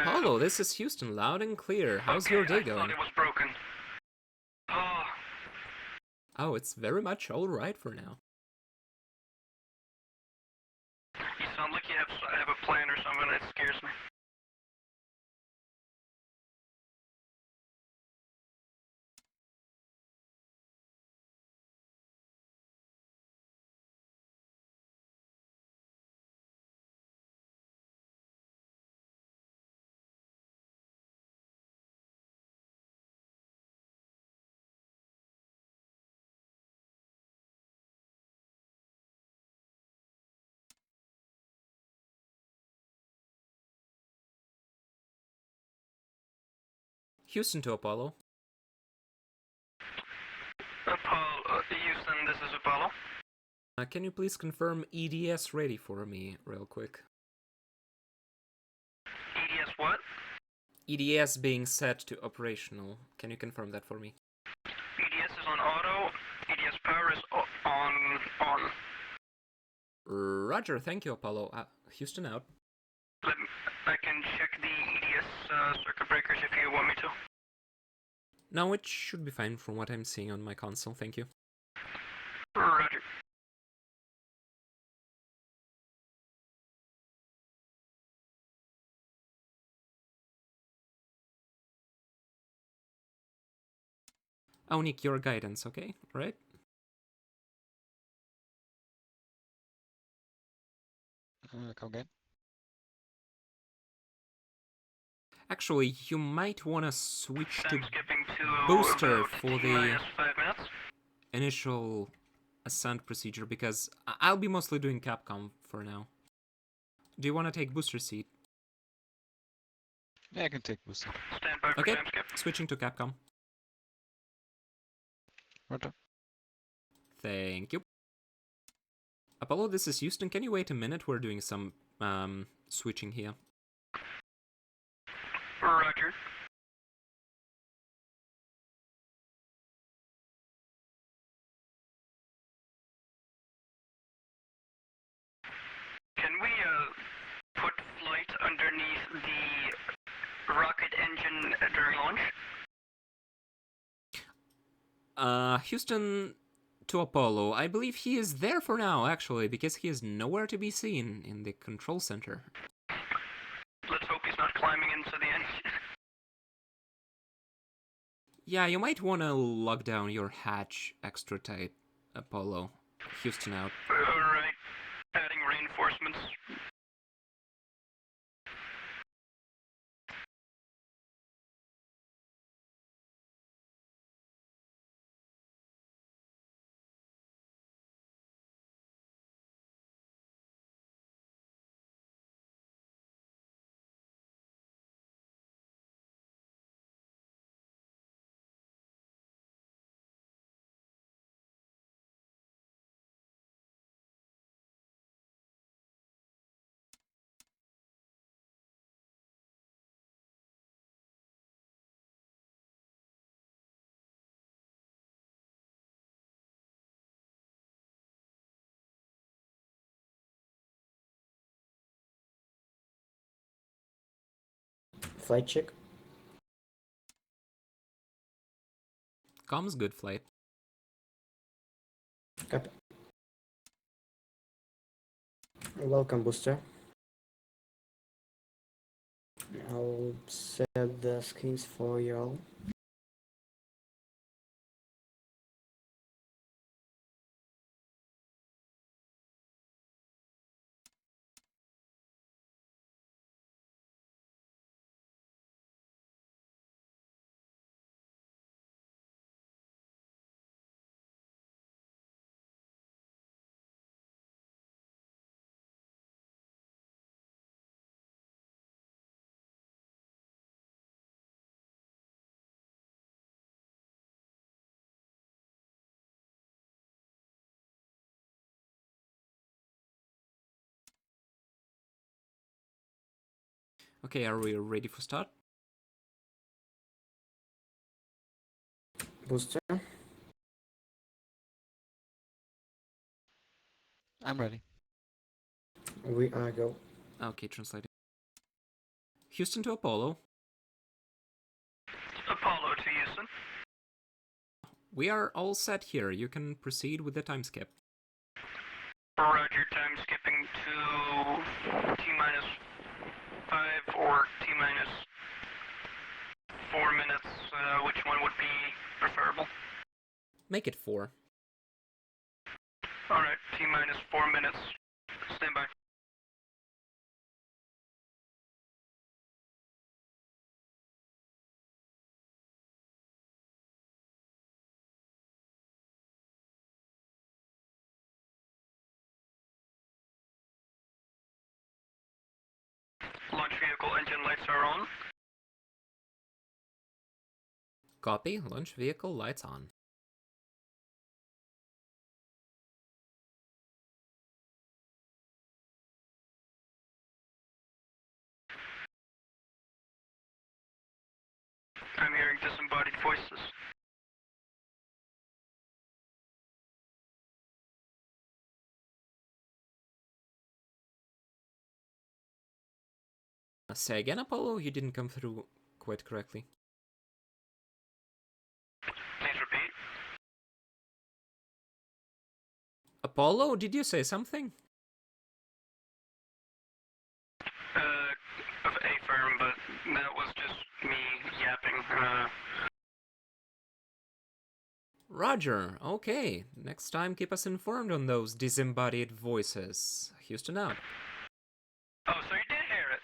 Apollo, this is Houston, loud and clear. How's your day going? I thought it was broken. Oh. Oh, it's very much alright for now. You sound like you have a plan or something. It scares me. Houston to Apollo. Houston, this is Apollo. Can you please confirm EDS ready for me, real quick? EDS what? EDS being set to operational. Can you confirm that for me? EDS is on auto. EDS power is on. Roger, thank you, Apollo. Houston out. I can check the EDS circuit breakers if you want me to. No, it should be fine from what I'm seeing on my console, thank you. Roger. Oh, Nick, your guidance, okay? Right? Come again? Actually, you might want to switch to to booster for the 5 minutes. initial ascent procedure, because I'll be mostly doing Capcom for now. Do you want to take booster seat? Yeah, I can take booster. Stand by for Okay, time skip. switching to Capcom. Roger. Thank you. Apollo, this is Houston. Can you wait a minute? We're doing some switching here. Roger. Can we put flight underneath the rocket engine during launch? Houston to Apollo. I believe he is there for now, actually, because he is nowhere to be seen in the control center. Let's hope he's not climbing into the engine. Yeah, you might want to lock down your hatch extra tight, Apollo. Houston out. Alright. Adding reinforcements. Flight check. Comms good flight. Copy. Welcome, booster. I'll set the screens for you all. Okay, are we ready for start? Booster. I'm ready. We are go. Okay, translating. Houston to Apollo. Apollo to Houston. We are all set here. You can proceed with the time skip. Roger, time skipping to T-minus 5 or T-minus 4 minutes. Which one would be preferable? Make it 4. Alright, T-minus 4 minutes. Stand by. Launch vehicle engine lights are on. Copy. Launch vehicle lights on. I'm hearing disembodied voices. Say again, Apollo? You didn't come through quite correctly. Please repeat. Apollo, did you say something? Affirm, but that was just me yapping. Roger. Okay. Next time, keep us informed on those disembodied voices. Houston out. Oh, so you did hear it.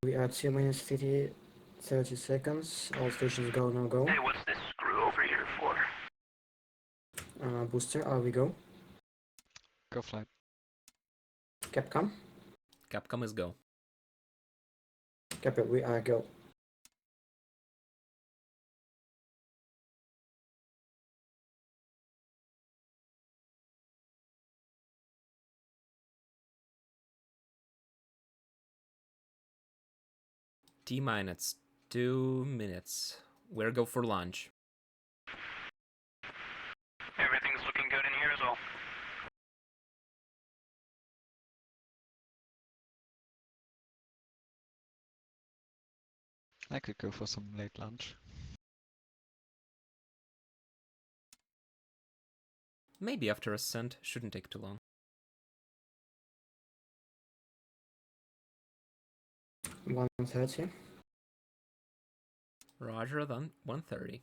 We are T-minus 30 seconds. All stations go, no go. Hey, what's this screw over here for? Booster, are we go? Go flight. Capcom? Capcom is go. Cap it, we are go. T-minus 2 minutes. We're go for launch. Everything's looking good in here as well. I could go for some late lunch. Maybe after ascent. Shouldn't take too long. 130. Roger, then 130.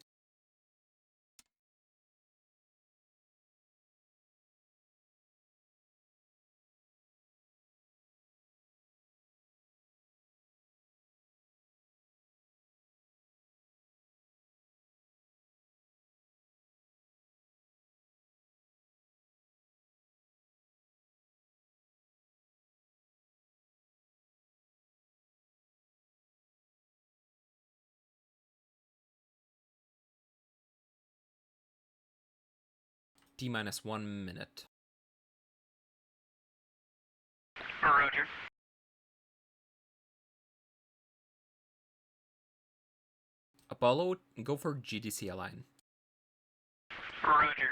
T-minus 1 minute. Roger. Apollo, go for GDC align. Roger.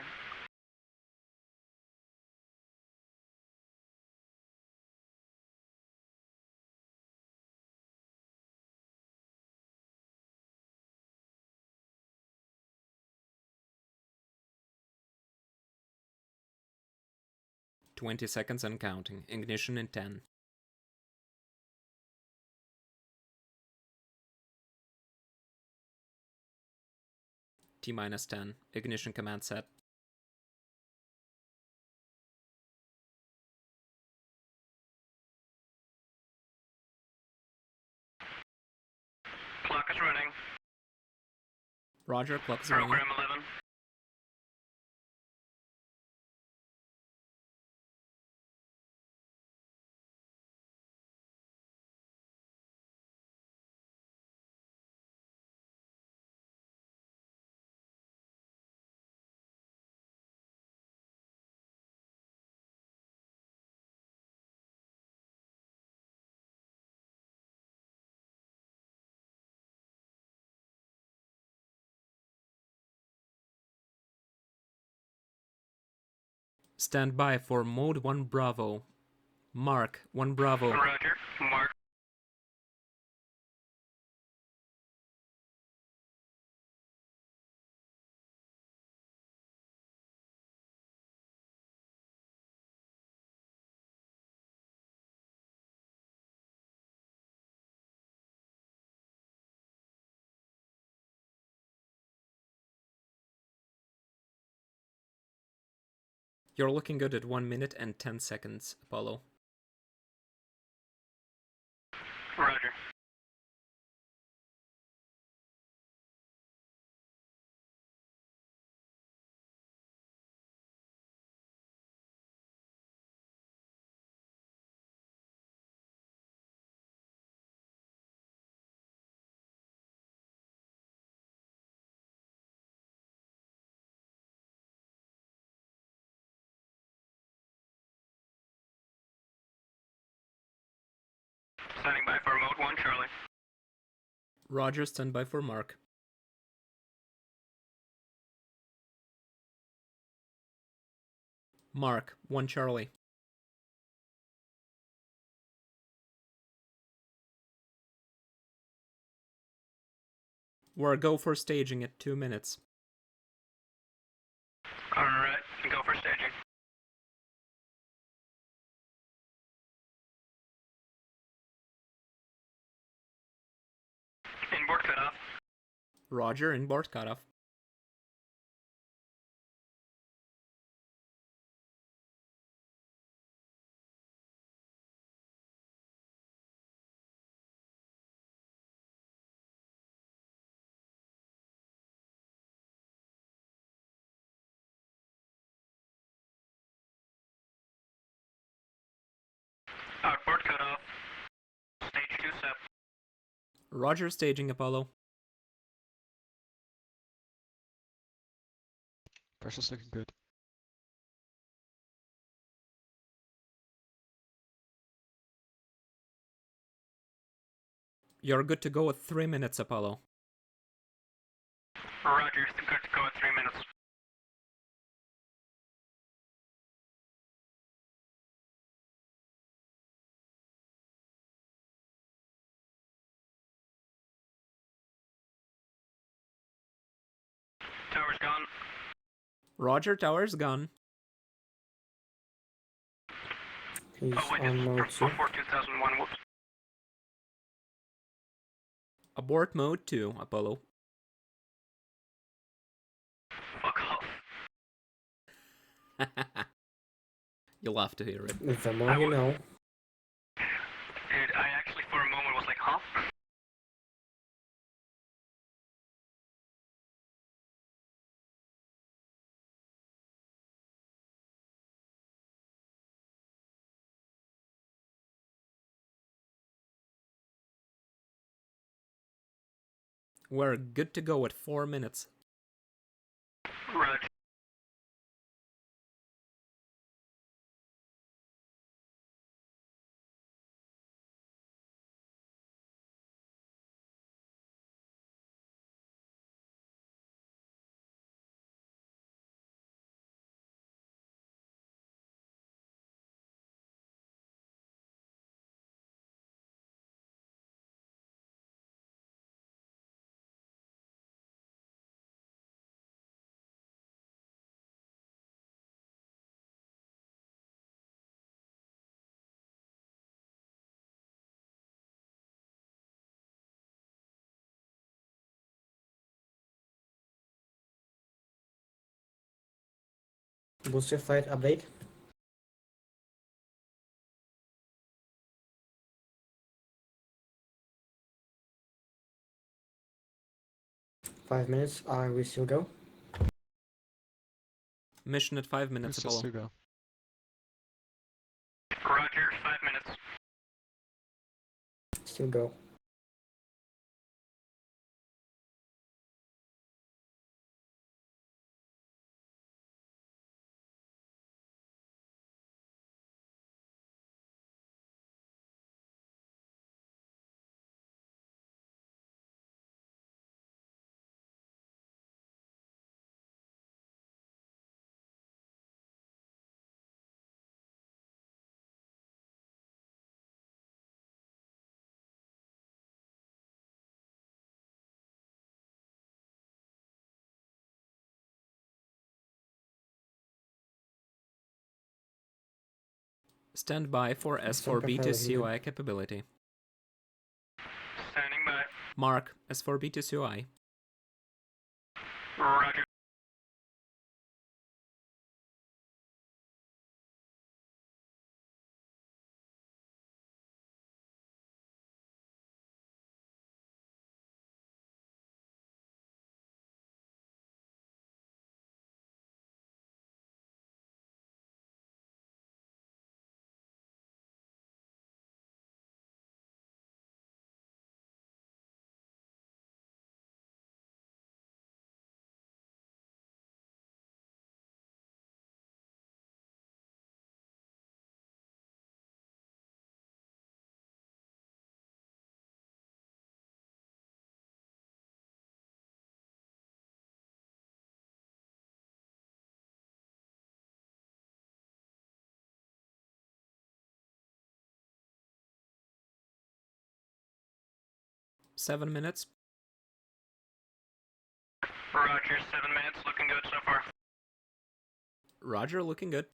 Twenty seconds and counting. Ignition in 10. T-minus 10. Ignition command set. Clock is running. Roger, clock is running. Program 11. Stand by for mode 1 Bravo. Mark 1 Bravo. Roger. Mark. You're looking good at 1 minute and 10 seconds, Apollo. Roger. Standing by for mode 1 Charlie. Roger, stand by for Mark. Mark 1 Charlie. We're go for staging at 2 minutes. Alright, go for staging. Inboard cutoff. Roger, inboard cutoff. Outboard cutoff. Stage 2 SEP. Roger, staging Apollo. Pressure's looking good. You're good to go at 3 minutes, Apollo. Roger, good to go at 3 minutes. Tower's gone. Roger, tower's gone. He's Oh wait, on this mode is 2. before 2001, whoops. Abort mode 2, Apollo. Fuck off. You'll have to hear it. The more you know. Dude, I actually for a moment was like, huh? We're good to go at 4 minutes. Roger. Booster flight update. Five minutes. Are we still go? Mission at 5 minutes, It's just Apollo. to go. Roger, 5 minutes. Still go. Stand by for S4B to COI capability. Standing by. Mark, S4B to COI. Roger. Seven minutes. Roger, 7 minutes. Looking good so far. Roger, looking good.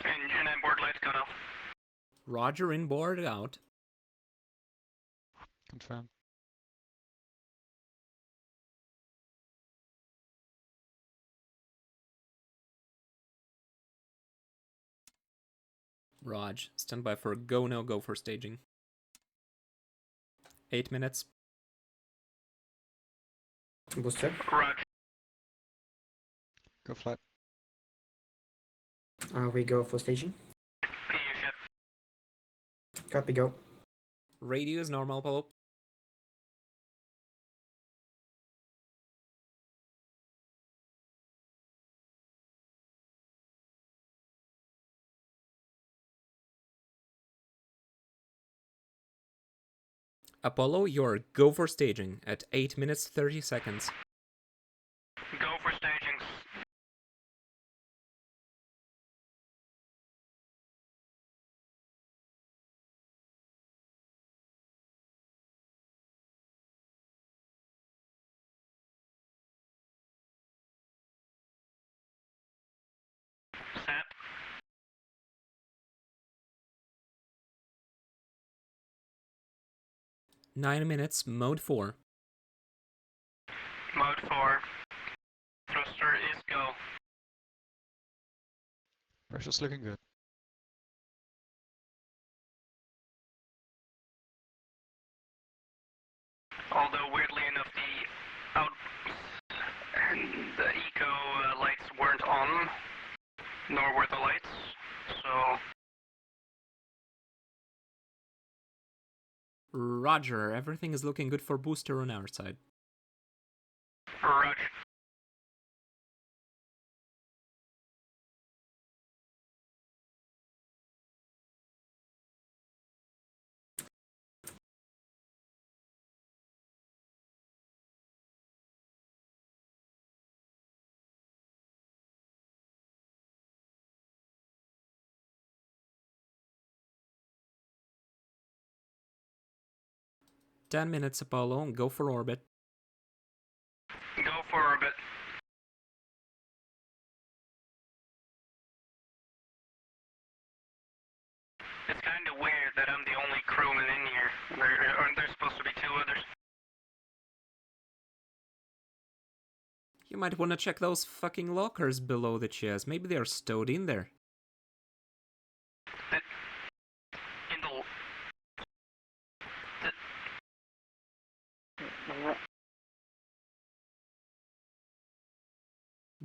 Engine and board lights cut off. Roger, inboard out. Confirm. Raj, stand by for go, no go for staging. 8 minutes. Booster. Roger. Go flight. We go for staging. PU ship. Copy, go. Radio is normal, Apollo. Apollo, you're go for staging at 8 minutes 30 seconds. Go for stagings. Set. 9 minutes, mode 4. Mode 4. Thruster is go. Pressure's looking good. Although weirdly enough, the out and the eco lights weren't on, nor were the lights. So Roger, everything is looking good for booster on our side. Roger. Ten minutes, Apollo, go for orbit. Go for orbit. It's kind of weird that I'm the only crewman in here. Aren't there supposed to be 2 others? You might want to check those fucking lockers below the chairs. Maybe they're stowed in there. In the...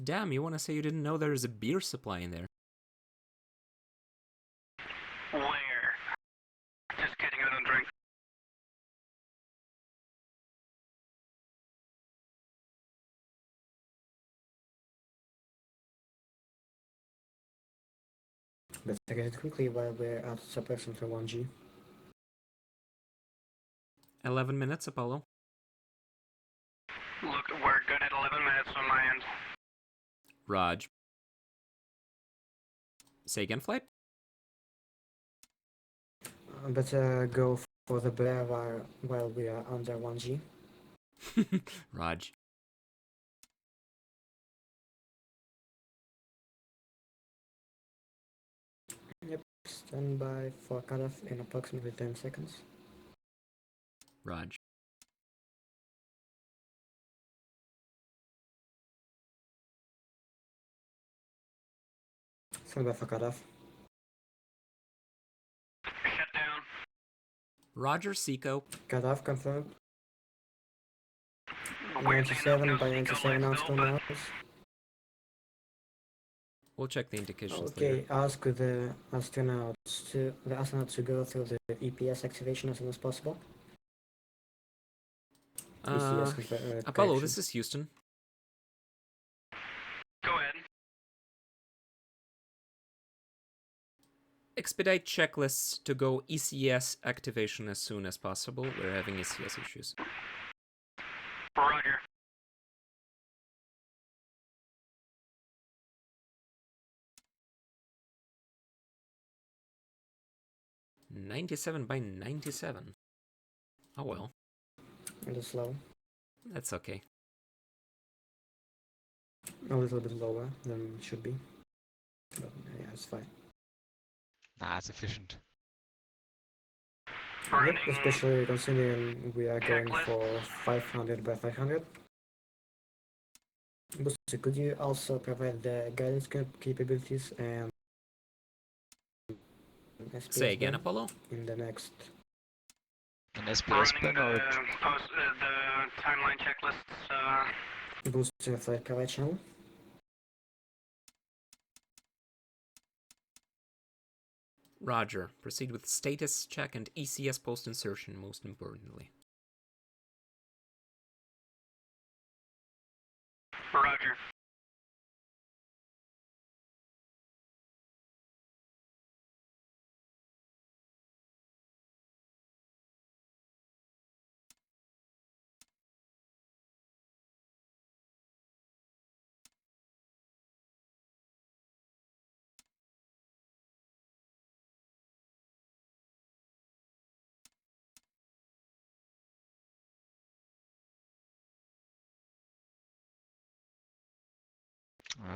Damn, you want to say you didn't know there's a beer supply in there? Where? Just kidding, I don't drink. But get it quickly while we're at suppression for 1G. 11 minutes, Apollo. Look, we're good at 11 minutes on my end. Raj. Say again, flight? Better go for the bear while we are under 1G. Raj. Yep, stand by for cutoff in approximately 10 seconds. Raj. Stand by for cutoff. Shut down. Roger, Seco. Cutoff confirmed. Weirdly 97 enough, by no 97 Seco nautical lights though, miles. We'll check the indications Okay, later. ask the astronauts to go through the EPS activation as soon as possible. ECS Apollo, correction. this is Houston. Go ahead. Expedite checklists to go ECS activation as soon as possible. We're having ECS issues. Roger. $97 by $97. Oh well. A little slow. That's okay. A little bit lower than it should be. But yeah, it's fine. Nah, it's efficient. Yep, Running especially considering we are going checklist. for 500 by 500. Booster, could you also provide the guidance capabilities and SPS Say again, burn Apollo? in the next? An SPS running burn or the timeline checklists. Booster flight coverage channel. Roger. Proceed with status check and ECS post insertion, most importantly. Roger.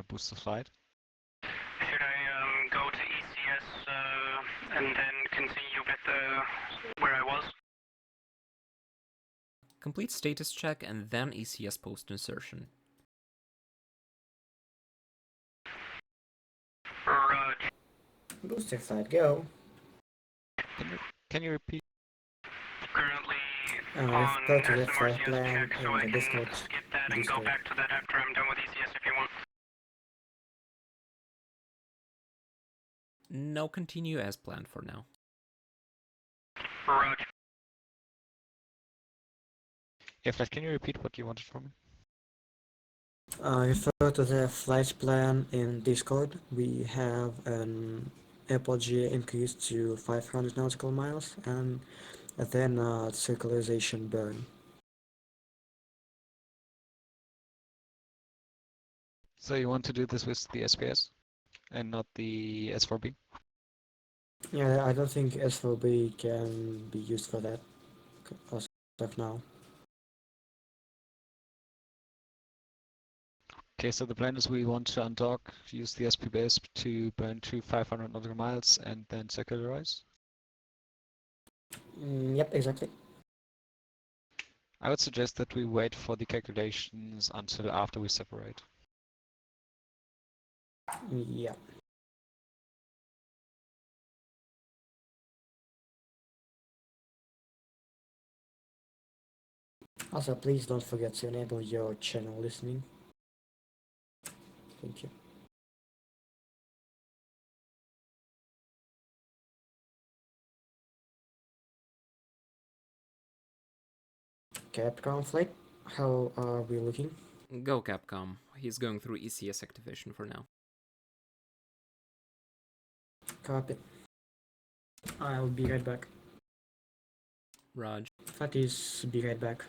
boost the flight? Should I go to ECS and then continue with where I was? Complete status check and then ECS post insertion. Roger. Booster flight go. Can you repeat? Currently I've got to the flight SMRCS plan check, so in I the can Discord. skip that and go back to that after I'm done with ECS if you want. No, continue as planned for now. Roger. Yeah, Flash, can you repeat what you wanted from me? Refer to the flight plan in Discord. We have an apogee increase to 500 nautical miles and then circularization burn. So you want to do this with the SPS and not the S4B? Yeah, I don't think S4B can be used for that as of now. Okay, so the plan is we want to undock, use the SPBS to burn to 500 nautical miles and then circularize? Yep, exactly. I would suggest that we wait for the calculations until after we separate. Yeah. Also, please don't forget to enable your channel listening. Thank you. Capcom flight, how are we looking? Go, Capcom. He's going through ECS activation for now. Copy. I'll be right back. Raj. That is, be right back.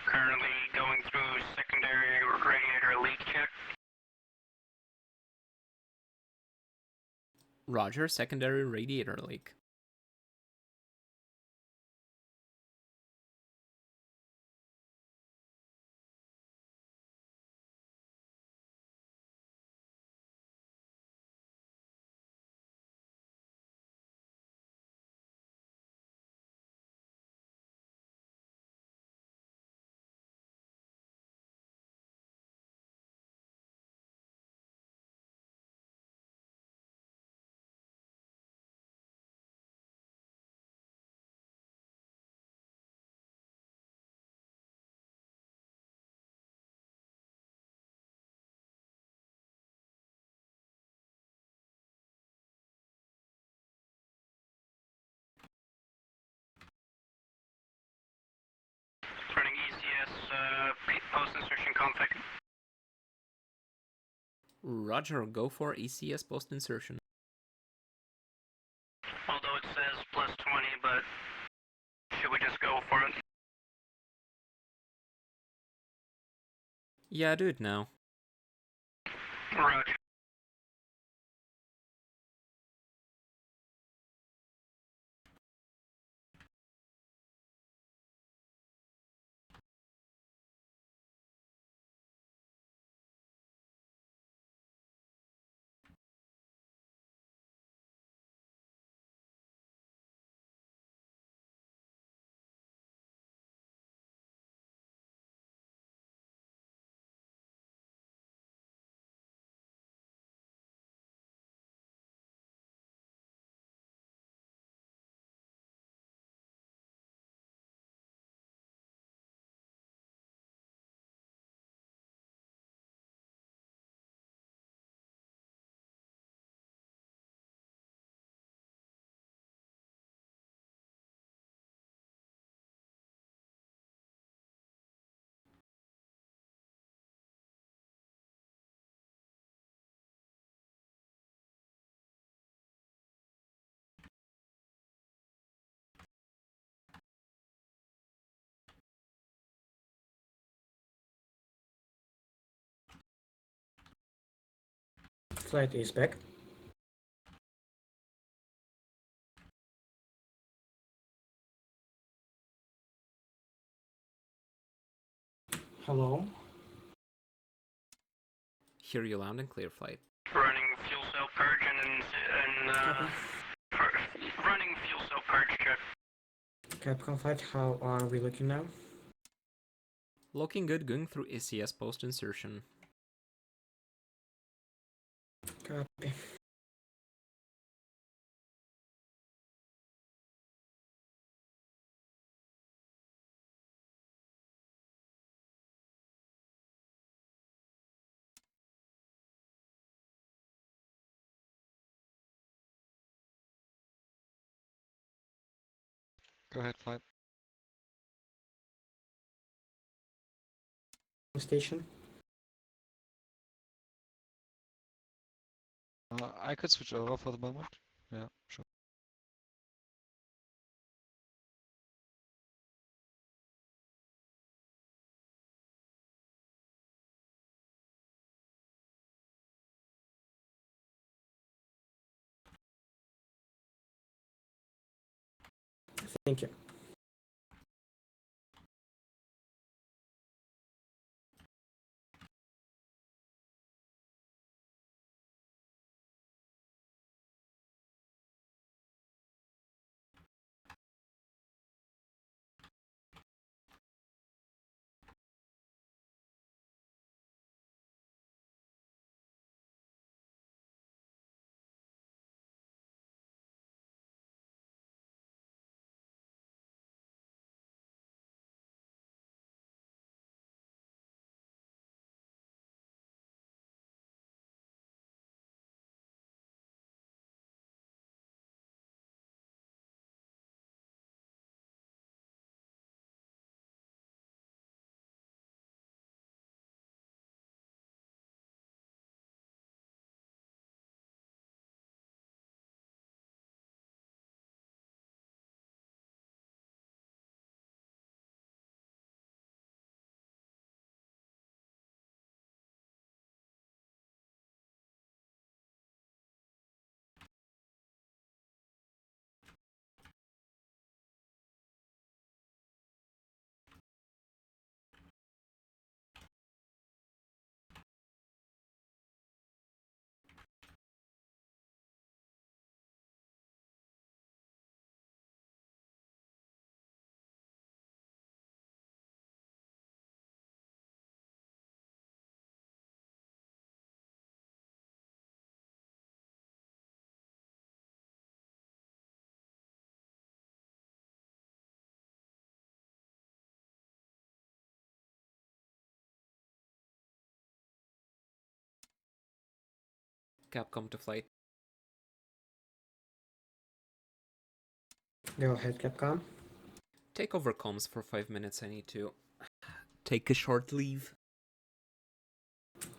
Currently going through secondary radiator leak check. Roger, secondary radiator leak. Running ECS post-insertion config. Roger, go for ECS post-insertion. Although it says plus 20, but should we just go for it? Yeah, do it now. Roger. Flight is back. Hello? Hear you loud and clear, flight. Running fuel cell purge and running fuel cell purge check. Capcom Flight, how are we looking now? Looking good, going through ECS post-insertion. Copy. Go ahead, flight. Station. I could switch over for the moment. Yeah, sure. Thank you. Capcom to flight. Go ahead, Capcom. Take over comms for 5 minutes. I need to take a short leave.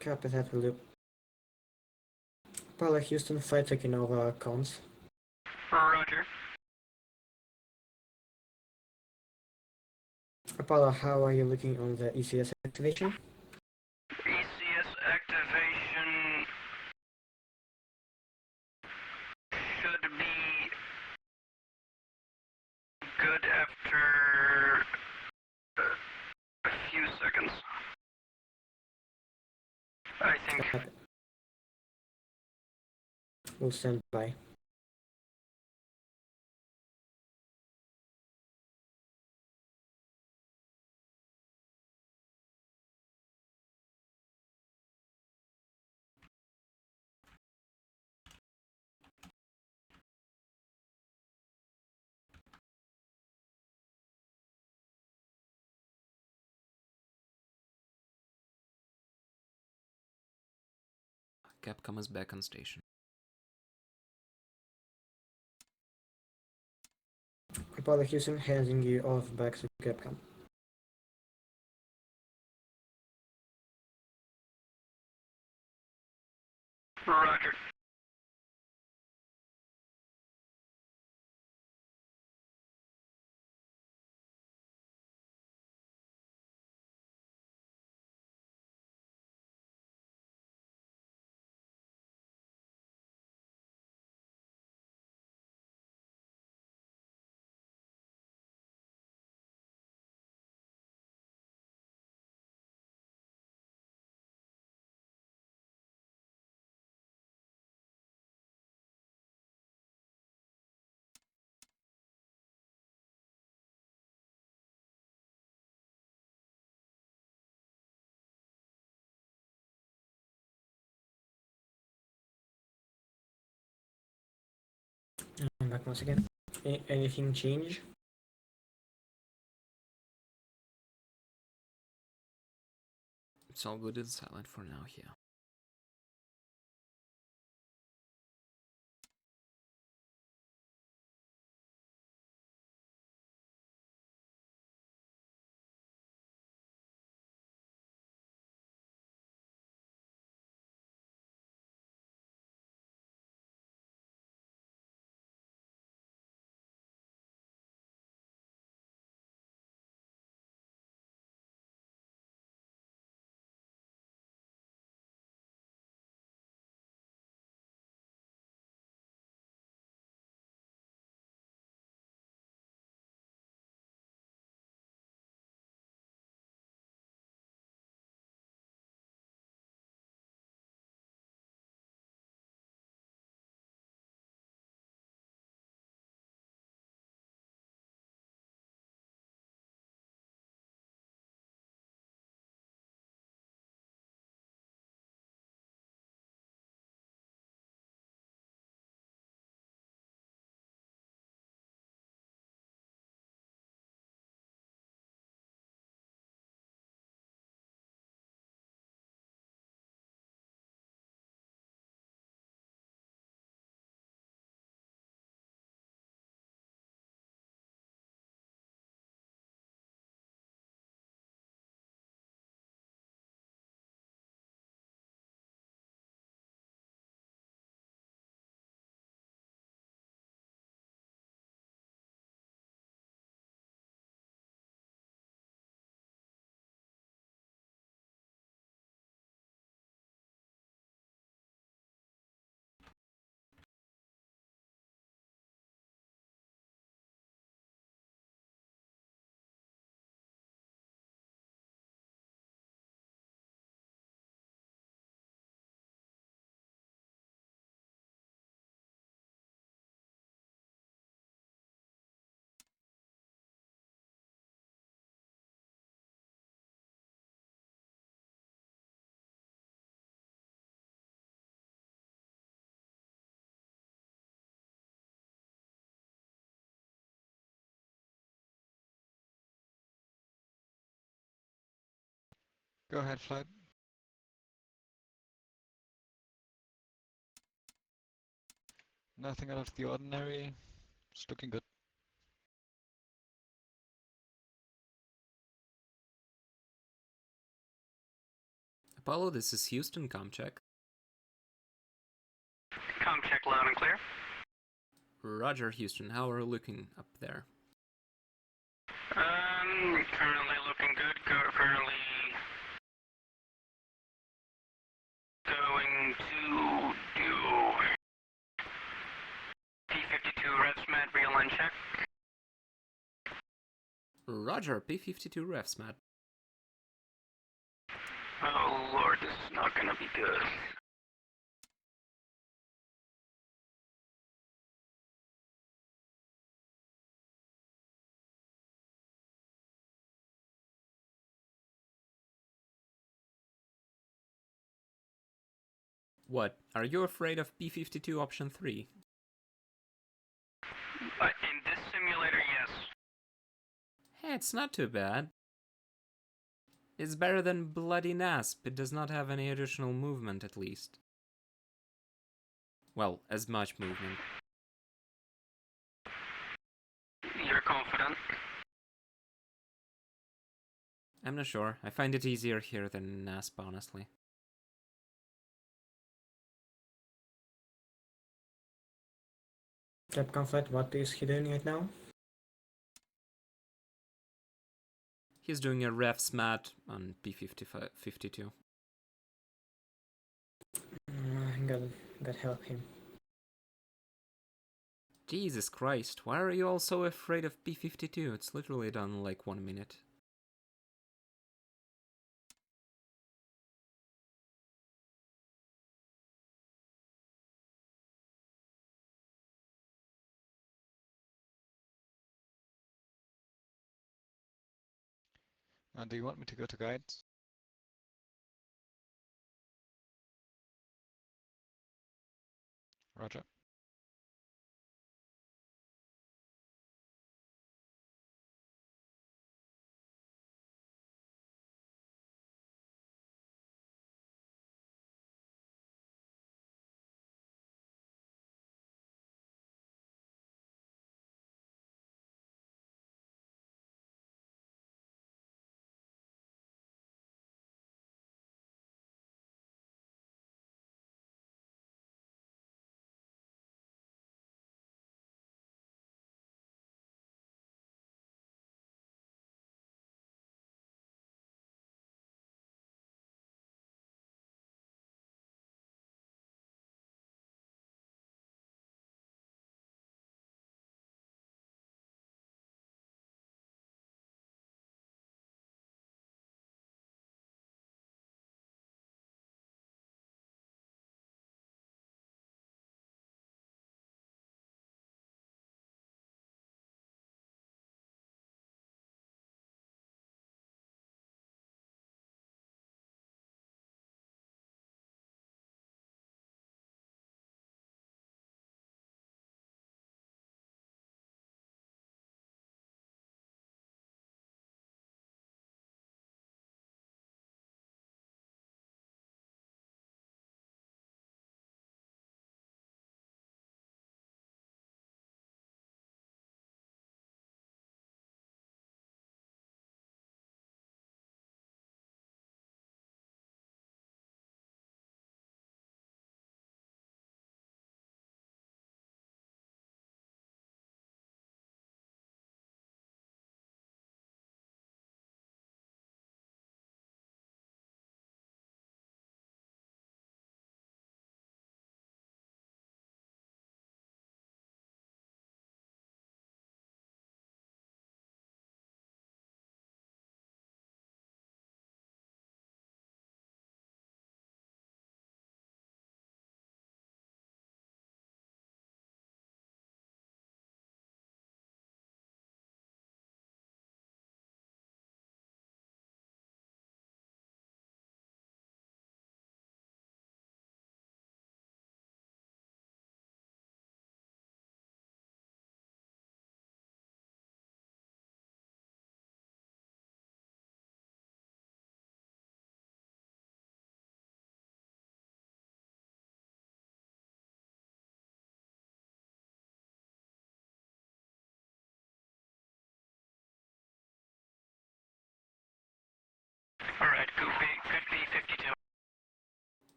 Copy that, will do. Apollo Houston, flight taking over comms. Roger. Apollo, how are you looking on the ECS activation? ECS activation should be good after a few seconds. I think. We'll stand by. Capcom is back on station. Apollo Houston, handing you off back to Capcom. Roger. I'm back once again. Anything change? It's all good. It's silent for now here. Go ahead, flight. Nothing out of the ordinary. It's looking good. Apollo, this is Houston, com check. Com check loud and clear. Roger, Houston, how are you looking up there? Currently looking good. Currently going to do P52 revs mat realign check. Roger, P52 refs, Matt. Oh lord, this is not gonna be good. What, are you afraid of P52 option 3? In this simulator, yes. Hey, it's not too bad. It's better than bloody NASP, it does not have any additional movement at least. Well, as much movement. You're confident? I'm not sure, I find it easier here than NASP, honestly. Capcom Flight, what is he doing right now? He's doing a refs mat on P52. God help him. Jesus Christ, why are you all so afraid of P52? It's literally done in like 1 minute. Do you want me to go to guides? Roger.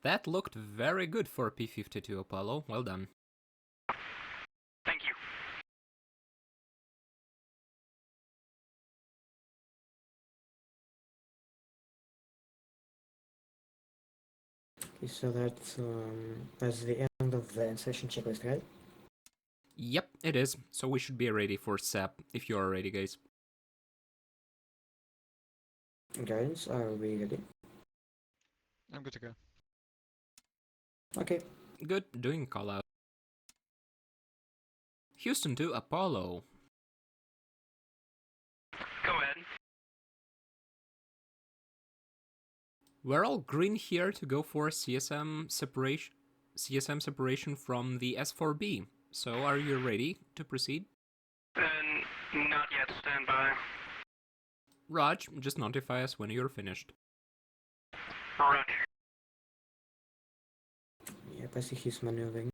That looked very good for P-52, Apollo. Well done. Thank you. Okay, so that's the end of the insertion checklist, right? Yep, it is. So we should be ready for SAP, if you are ready, guys. Guidance, are we ready? I'm good to go. Okay. Good, doing call out. Houston to Apollo. Go ahead. We're all green here to go for CSM separation from the S4B. So are you ready to proceed? Not yet. Stand by. Raj, just notify us when you're finished. Roger. Yep, I see he's maneuvering.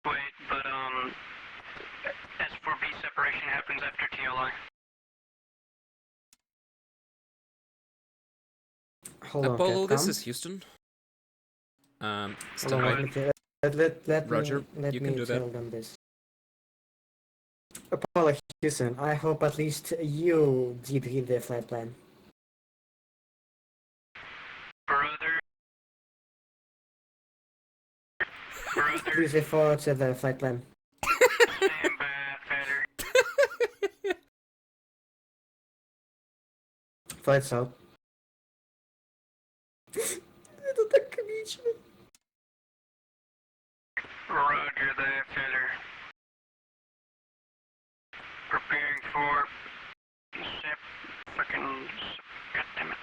Wait, but S4B separation happens after TLI. Hold on, Apollo, this Capcom. is Houston. Hold Stand on, by. let Roger, me you can do that. tell them this. Apollo Houston, I hope at least you did read the flight plan. Brother. Please refer to the flight plan. Stand by, feather. Flight south. Это так комично. Roger that, feather. Preparing for goddammit.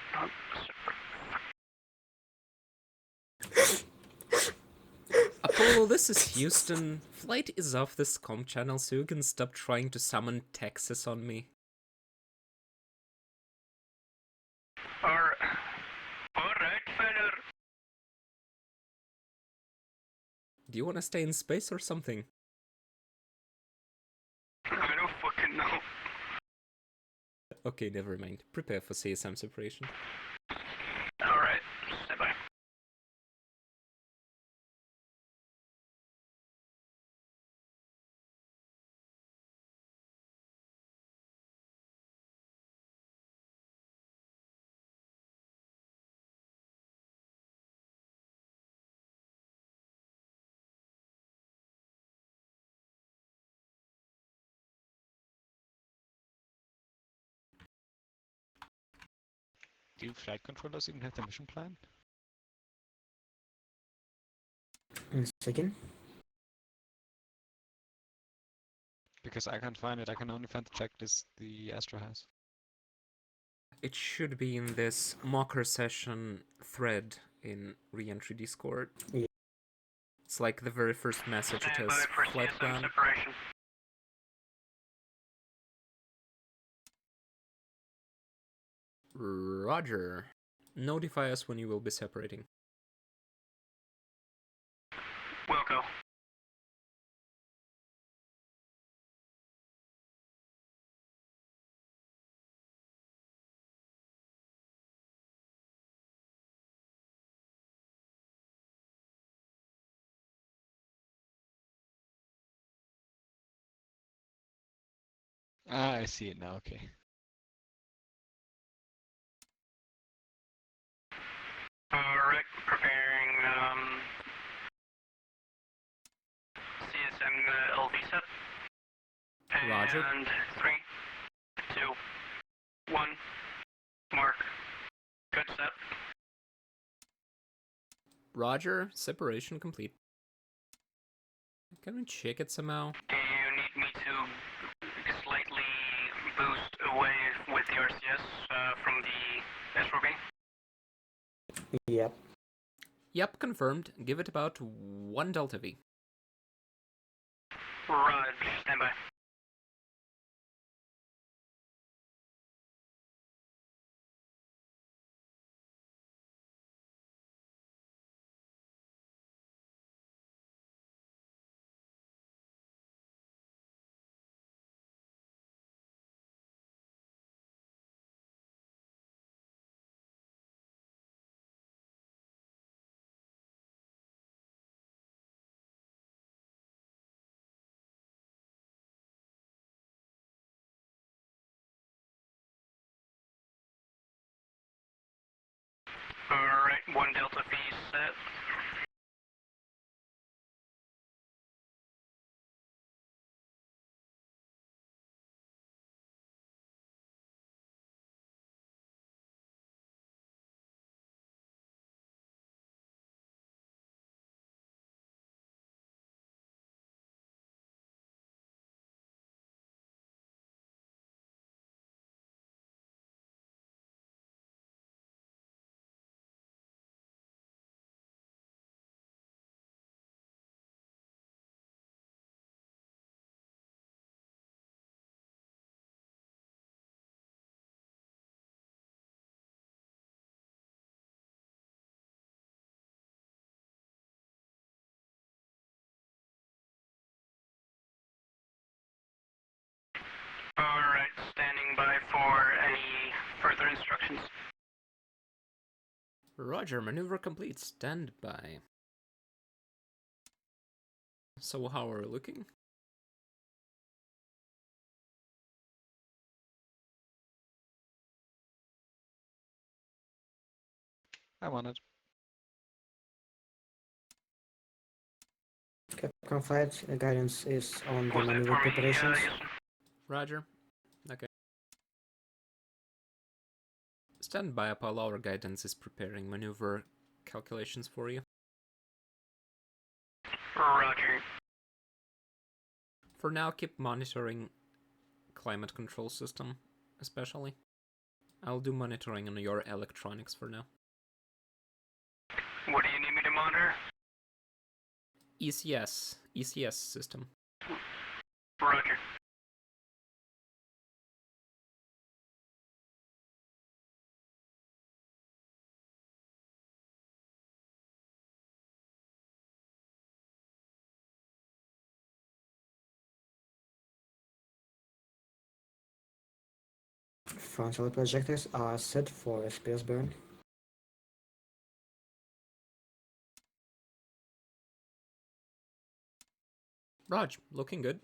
Apollo, this is Houston. Flight is off this comm channel, so you can stop trying to summon Texas on me. Alright, feather. Do you want to stay in space or something? I don't fucking know. Okay, never mind. Prepare for CSM separation. Alright, stand by. Do flight controllers even have the mission plan? In a second. Because I can't find it, I can only find the checklist the Astra has. It should be in this MOCR session thread in Reentry Discord. Yeah. It's like the very first message. It Stand by has for flight CSM plan. separation. Roger. Notify us when you will be separating. Wilco. Ah, I see it now, okay. Alright, preparing CSM LV set. Roger. And 3, 2, 1, mark. Good set. Roger, separation complete. Can we check it somehow? Do you need me to slightly boost away with the RCS from the SRB? Yep. Yep, confirmed. Give it about 1 Delta V. Raj, stand by. Alright, 1 Delta V set. Alright, standing by for any further instructions. Roger, maneuver complete. Stand by. So how are we looking? I'm on it. Capcom Flight guidance is on the Was that maneuver for me? preparations. Yes. Roger. Okay. Stand by, Apollo. Our guidance is preparing maneuver calculations for you. Roger. For now, keep monitoring climate control system, especially. I'll do monitoring on your electronics for now. What do you need me to monitor? ECS system. Roger. Frontal projectors are set for a space burn. Raj, looking good.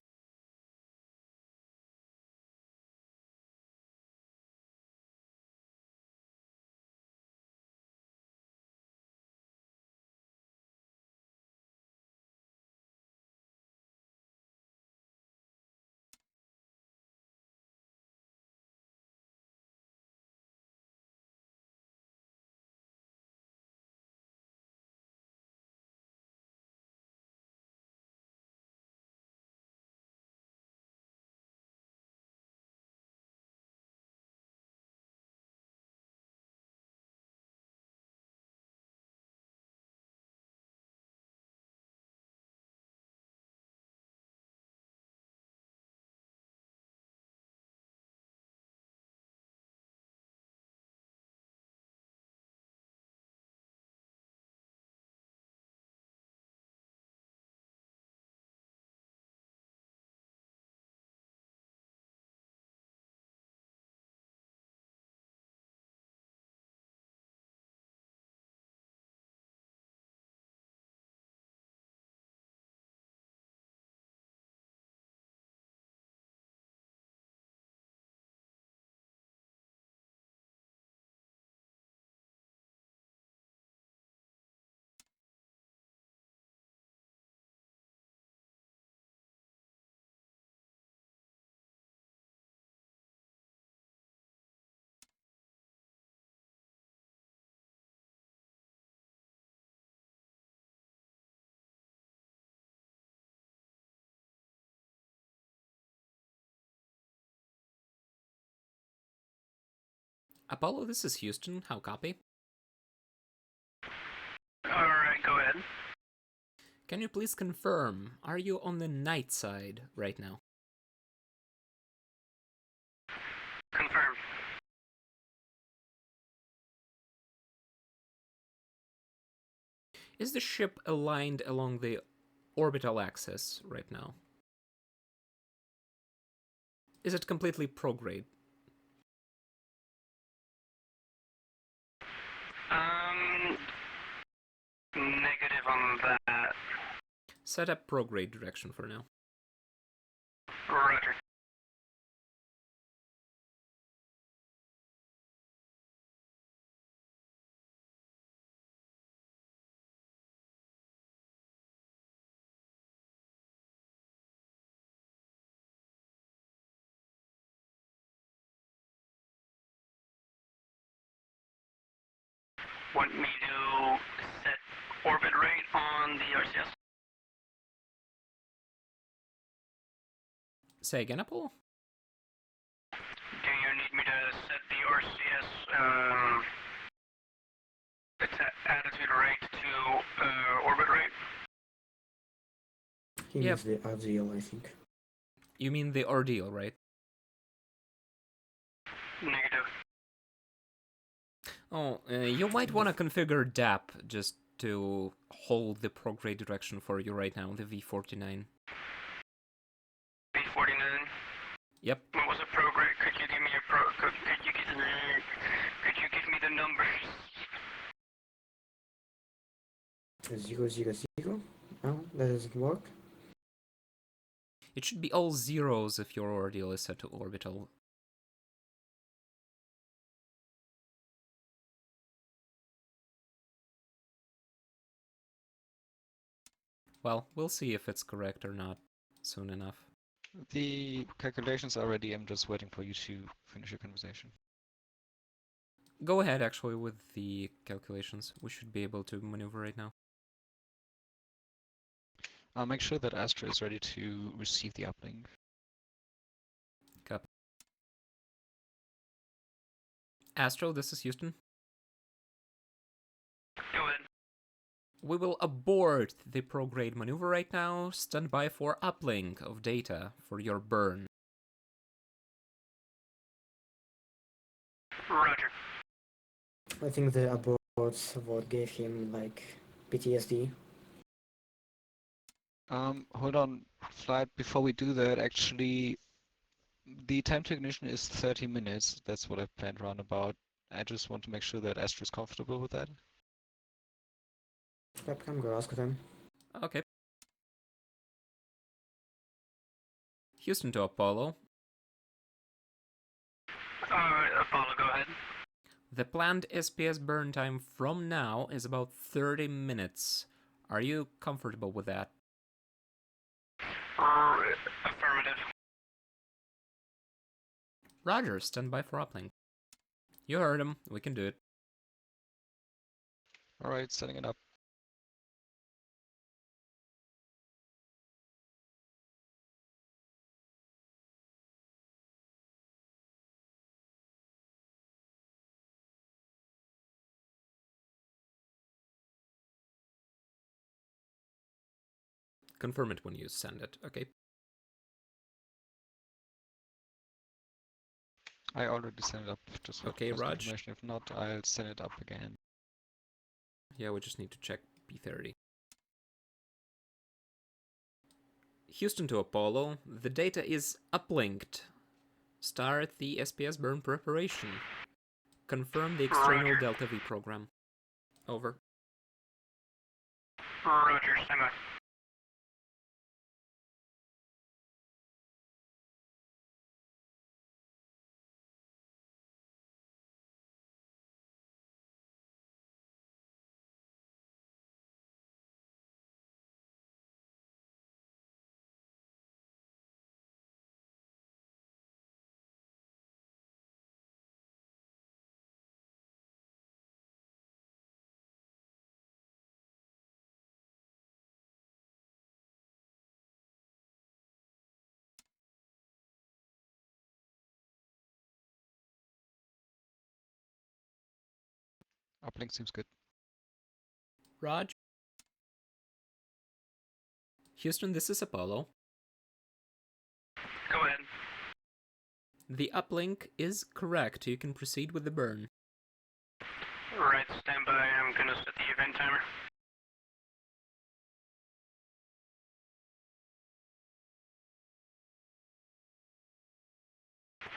Apollo, this is Houston. How copy? Alright, go ahead. Can you please confirm, are you on the night side right now? Confirm. Is the ship aligned along the orbital axis right now? Is it completely prograde? Negative on that. Set up prograde direction for now. Roger. Want me to set orbit rate on the RCS? Say again, Apollo? Do you need me to set the RCS its attitude rate to orbit rate? He Yep. means the ideal, I think. You mean the ordeal, right? Negative. Oh, you might want to configure DAP just to hold the prograde direction for you right now, the V49. B49. Yep. What was a prograde? Could you give me a could you give me the numbers? 000? No, that doesn't work. It should be all zeros if your ordeal is set to orbital. Well, we'll see if it's correct or not soon enough. The calculations are ready. I'm just waiting for you to finish your conversation. Go ahead, actually, with the calculations. We should be able to maneuver right now. I'll make sure that Astra is ready to receive the uplink. Copy. Astro, this is Houston. Go ahead. We will abort the prograde maneuver right now. Stand by for uplink of data for your burn. Roger. I think the aborts what gave him like PTSD. Hold on, flight. Before we do that, actually, the time to ignition is 30 minutes. That's what I've planned roundabout. I just want to make sure that Astra is comfortable with that. Yep, I'm gonna ask them. Okay. Houston to Apollo. Apollo, go ahead. The planned SPS burn time from now is about 30 minutes. Are you comfortable with that? Affirmative. Roger, stand by for uplink. You heard him. We can do it. Alright, setting it up. Confirm it when you send it, okay? I already set it up, just for Okay, Raj. confirmation. If not, I'll set it up again. Yeah, we just need to check P30. Houston to Apollo. The data is uplinked. Start the SPS burn preparation. Confirm the external Roger. Delta V program. Over. Roger, stand by. Uplink seems good. Raj? Houston, this is Apollo. Go ahead. The uplink is correct. You can proceed with the burn. Right, stand by. I'm gonna set the event timer.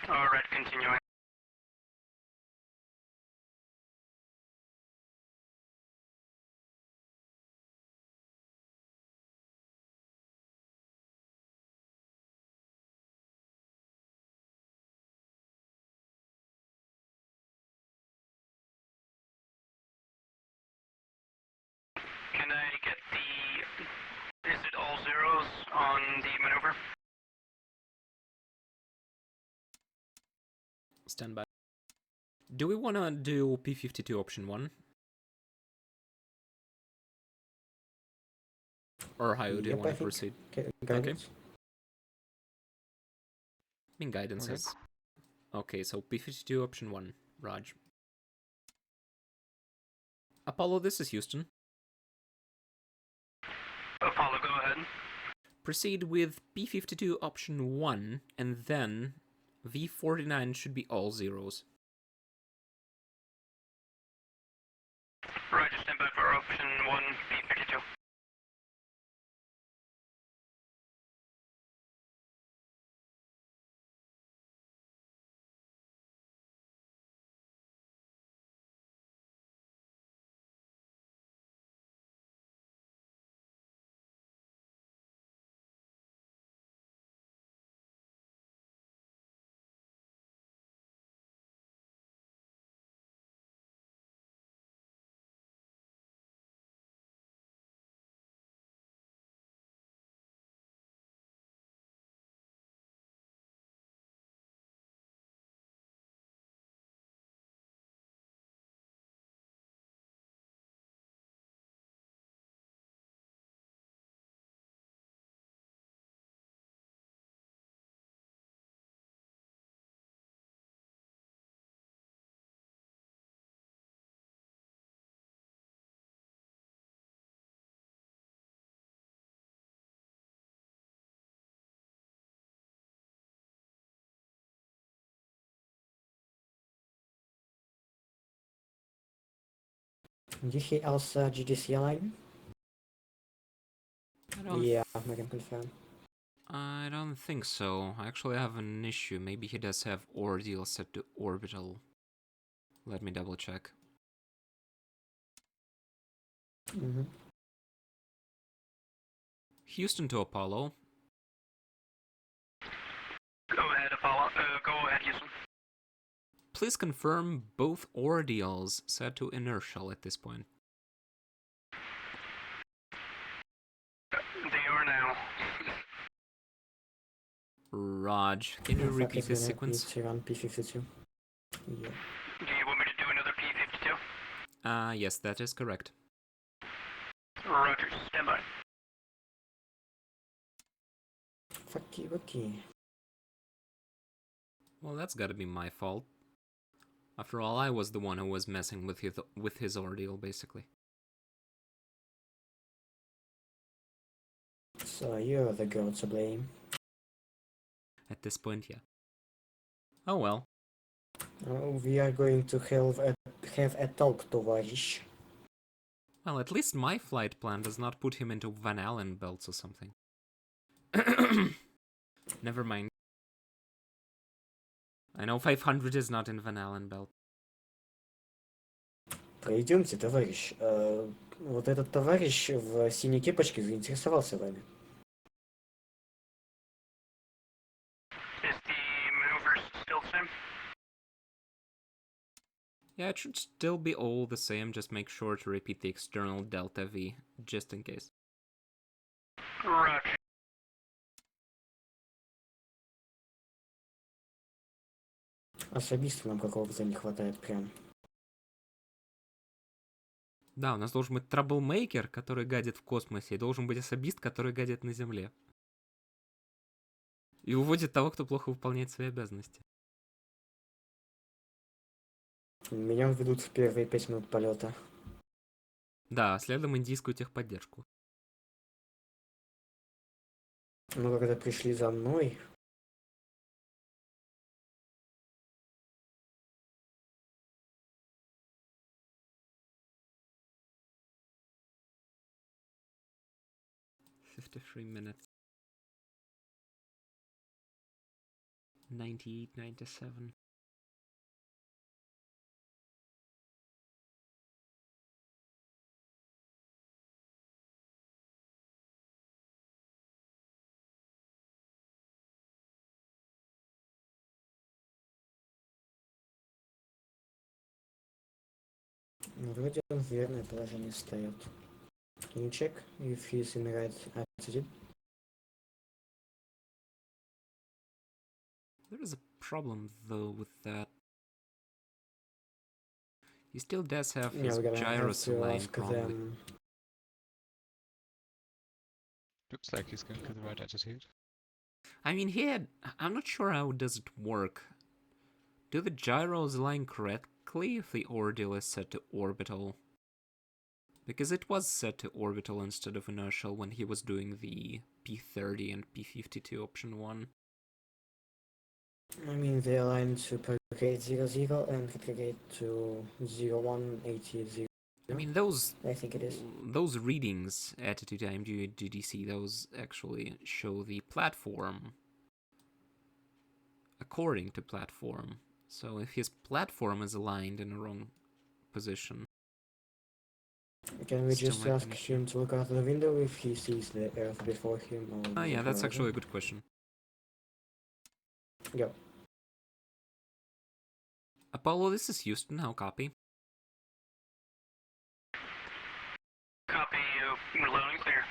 Alright, continuing. Can I get the... Is it all zeros on the maneuver? Stand by. Do we want to do P-52 option 1? Or how do you want to proceed? Guidance. I mean, guidance Okay. is... Okay, so P-52 option 1. Raj. Apollo, this is Houston. Apollo, go ahead. Proceed with P-52 option 1, and then V-49 should be all zeros. Roger, stand by for option 1, P-52. Did he also GDC line? Yeah, I can confirm. I don't think so. I actually have an issue. Maybe he does have ordeal set to orbital. Let me double check. Houston to Apollo. Go ahead, Apollo. Go ahead, Houston. Please confirm both ordeals set to inertial at this point. They are now. Raj, can you repeat this sequence? P-51, P-52. Yeah. Do you want me to do another P-52? Yes, that is correct. Roger, stand by. Okay. Well, that's gotta be my fault. After all, I was the one who was messing with his ordeal, basically. So you're the girl to blame. At this point, yeah. Oh well. We are going to have a talk, товарищ. Well, at least my flight plan does not put him into Van Allen belts or something. Never mind. I know 500 is not in Van Allen belt. Пройдемте, товарищ. Вот этот товарищ в синей кепочке заинтересовался вами. Is the maneuver still the same? Yeah, it should still be all the same, just make sure to repeat the external delta V, just in case. Roger. Особиста нам какого-то не хватает прям. Да, у нас должен быть траблмейкер, который гадит в космосе, и должен быть особист, который гадит на Земле. И уводит того, кто плохо выполняет свои обязанности. Меня введут в первые 5 минут полета. Да, следом индийскую техподдержку. Но когда пришли за мной, minutes. 98, 97. вроде он в верное положение встает. Can you check if he's in the right attitude? There is a problem though with that. He still does have Yeah, his we're gonna gyros have to aligned ask wrongly. them. Looks like he's going for the right attitude. I mean, I'm not sure how does it work. Do the gyros align correctly if the orbital is set to orbital? Because it was set to orbital instead of inertial when he was doing the P30 and P52 option 1. I mean, they align to propagate 00 and propagate to 0180. I mean, those I think it is. those readings, attitude time, GDC, those actually show the platform according to platform. So if his platform is aligned in the wrong position, Can we still just might be ask an issue. him to look out the window if he sees the Earth before him or Oh yeah, that's horizon? actually a good question. Go. Apollo, this is Houston, how copy? Copy, loading clear.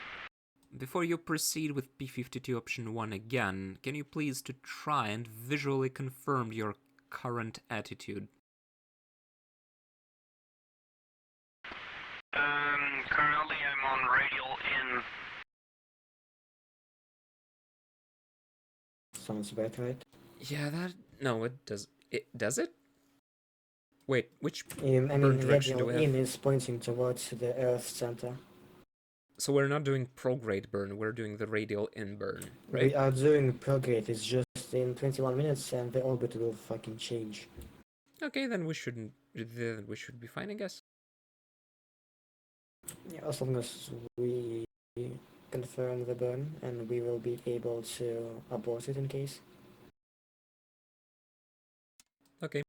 Before you proceed with P52 option 1 again, can you please to try and visually confirm your current attitude? Currently I'm on radial in. Sounds about right. Yeah, that... No, it does... Does it? Wait, which I burn mean, direction do radial we have? in is pointing towards the Earth center. So we're not doing prograde burn, we're doing the radial in burn, right? We are doing prograde, it's just in 21 minutes and the orbit will fucking change. Okay, then we shouldn't... Then we should be fine, I guess. Yeah, as long as we confirm the burn and we will be able to abort it in case. Okay.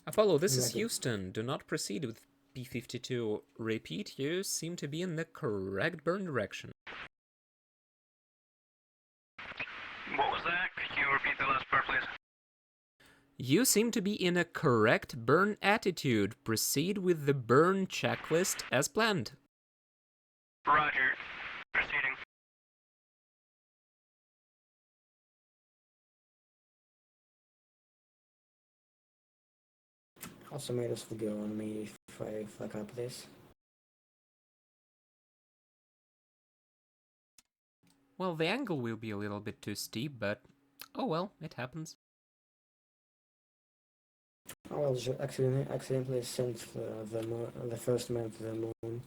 Apollo, this is Ready. Houston. Do not proceed with P52. Repeat, you seem to be in the correct burn direction. What was that? Could you repeat the last part, please? You seem to be in a correct burn attitude. Proceed with the burn checklist as planned. Roger. Proceeding. Also made us go on me if I fuck up this. Well, the angle will be a little bit too steep, but oh well, it happens. Oh well, just accidentally sent the first man to the moon.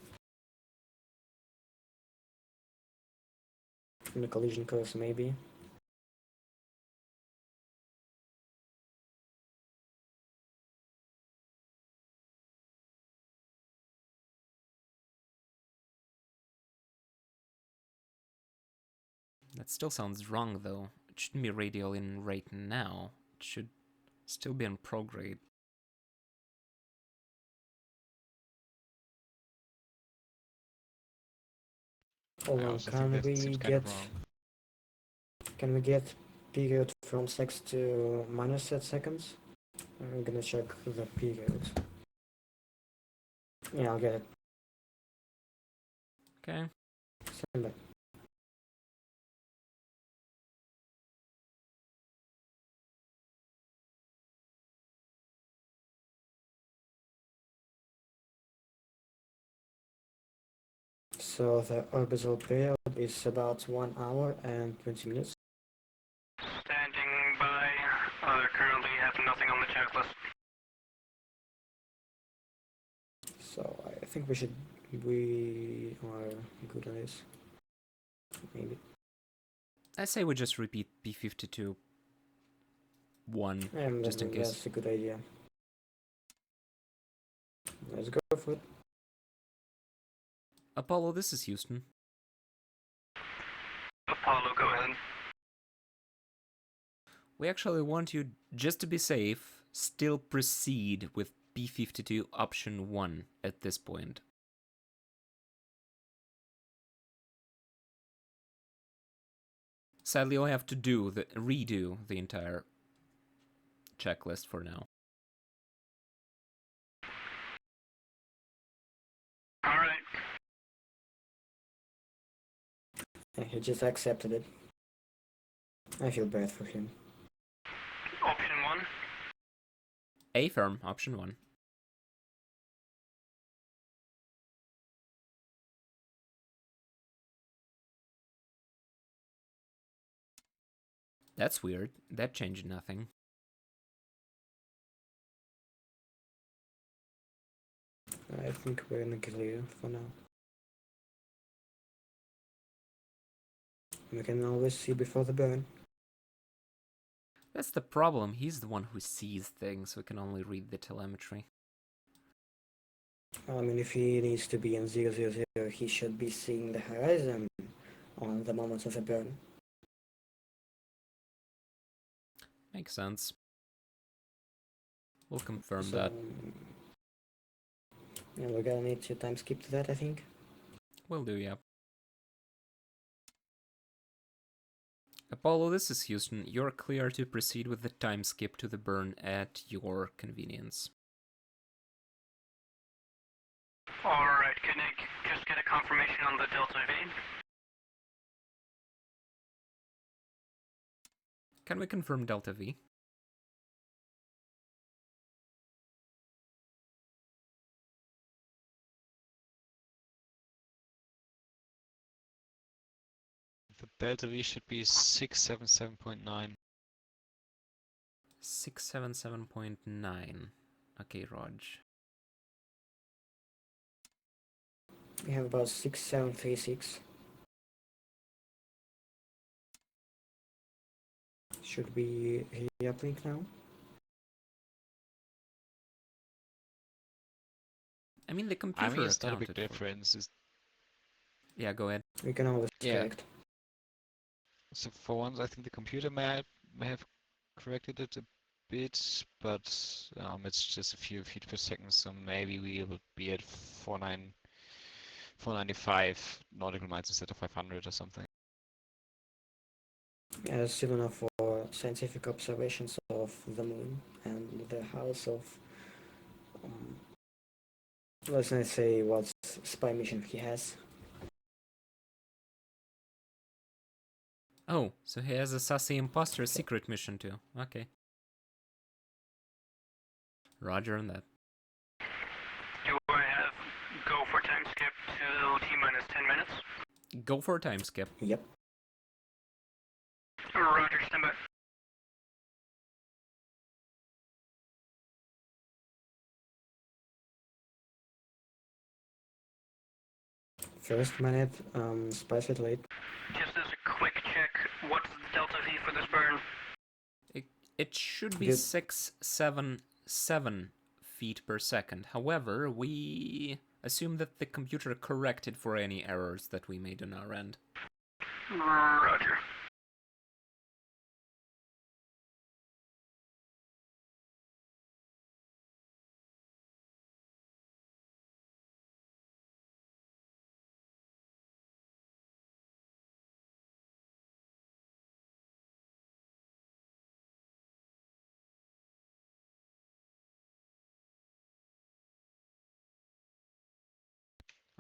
In a collision course, maybe. That still sounds wrong, though. It shouldn't be radial in right now. It should still be in prograde. Hold I on, also think that seems kind of wrong. can we get period from seconds to minus set seconds? I'm gonna check the period. Yeah, I'll get it. Okay. Stand by. So the orbital period is about 1 hour and 20 minutes. Standing by. Currently have nothing on the checklist. think we are good on this. Maybe. I say we just repeat P52 1, just in case. That's a good idea. Let's go for it. Apollo, this is Houston. Apollo, go ahead. We actually want you, just to be safe, still proceed with P52 option 1 at this point. Sadly, you'll have to redo the entire checklist for now. Alright. And he just accepted it. I feel bad for him. Option 1. Affirm, option 1. That's weird. That changed nothing. I think we're in the clear for now. We can always see before the burn. That's the problem. He's the one who sees things. We can only read the telemetry. I mean, if he needs to be in 000, he should be seeing the horizon on the moment of the burn. Makes sense. We'll confirm So, that. yeah, we're gonna need to time skip to that, I think. Will do, yeah. Apollo, this is Houston. You're clear to proceed with the time skip to the burn at your convenience. Alright, can I just get a confirmation on the Delta V? Can we confirm Delta V? The delta V should be 677.9. 677.9. Okay, Raj. We have about 6736. Should we uplink now? I mean, the computer I mean, it's not a big accounted for- difference. Yeah, go ahead. We can always Yeah. correct. So for once, I think the computer may have corrected it a bit, but it's just a few feet per second, so maybe we will be at 495 nautical miles instead of 500 or something. Yeah, it's still enough for scientific observations of the moon and the house of, let's not say what spy mission he has. Oh, so he has a sassy imposter secret mission too. Okay. Roger on that. Do I have go for time skip to T-minus 10 minutes? Go for a time skip. Yep. Roger, stand by. First minute, spy satellite. Just as a quick check, what's the Delta V for this burn? It should be Good. 677 feet per second. However, we assume that the computer corrected for any errors that we made on our end. Roger.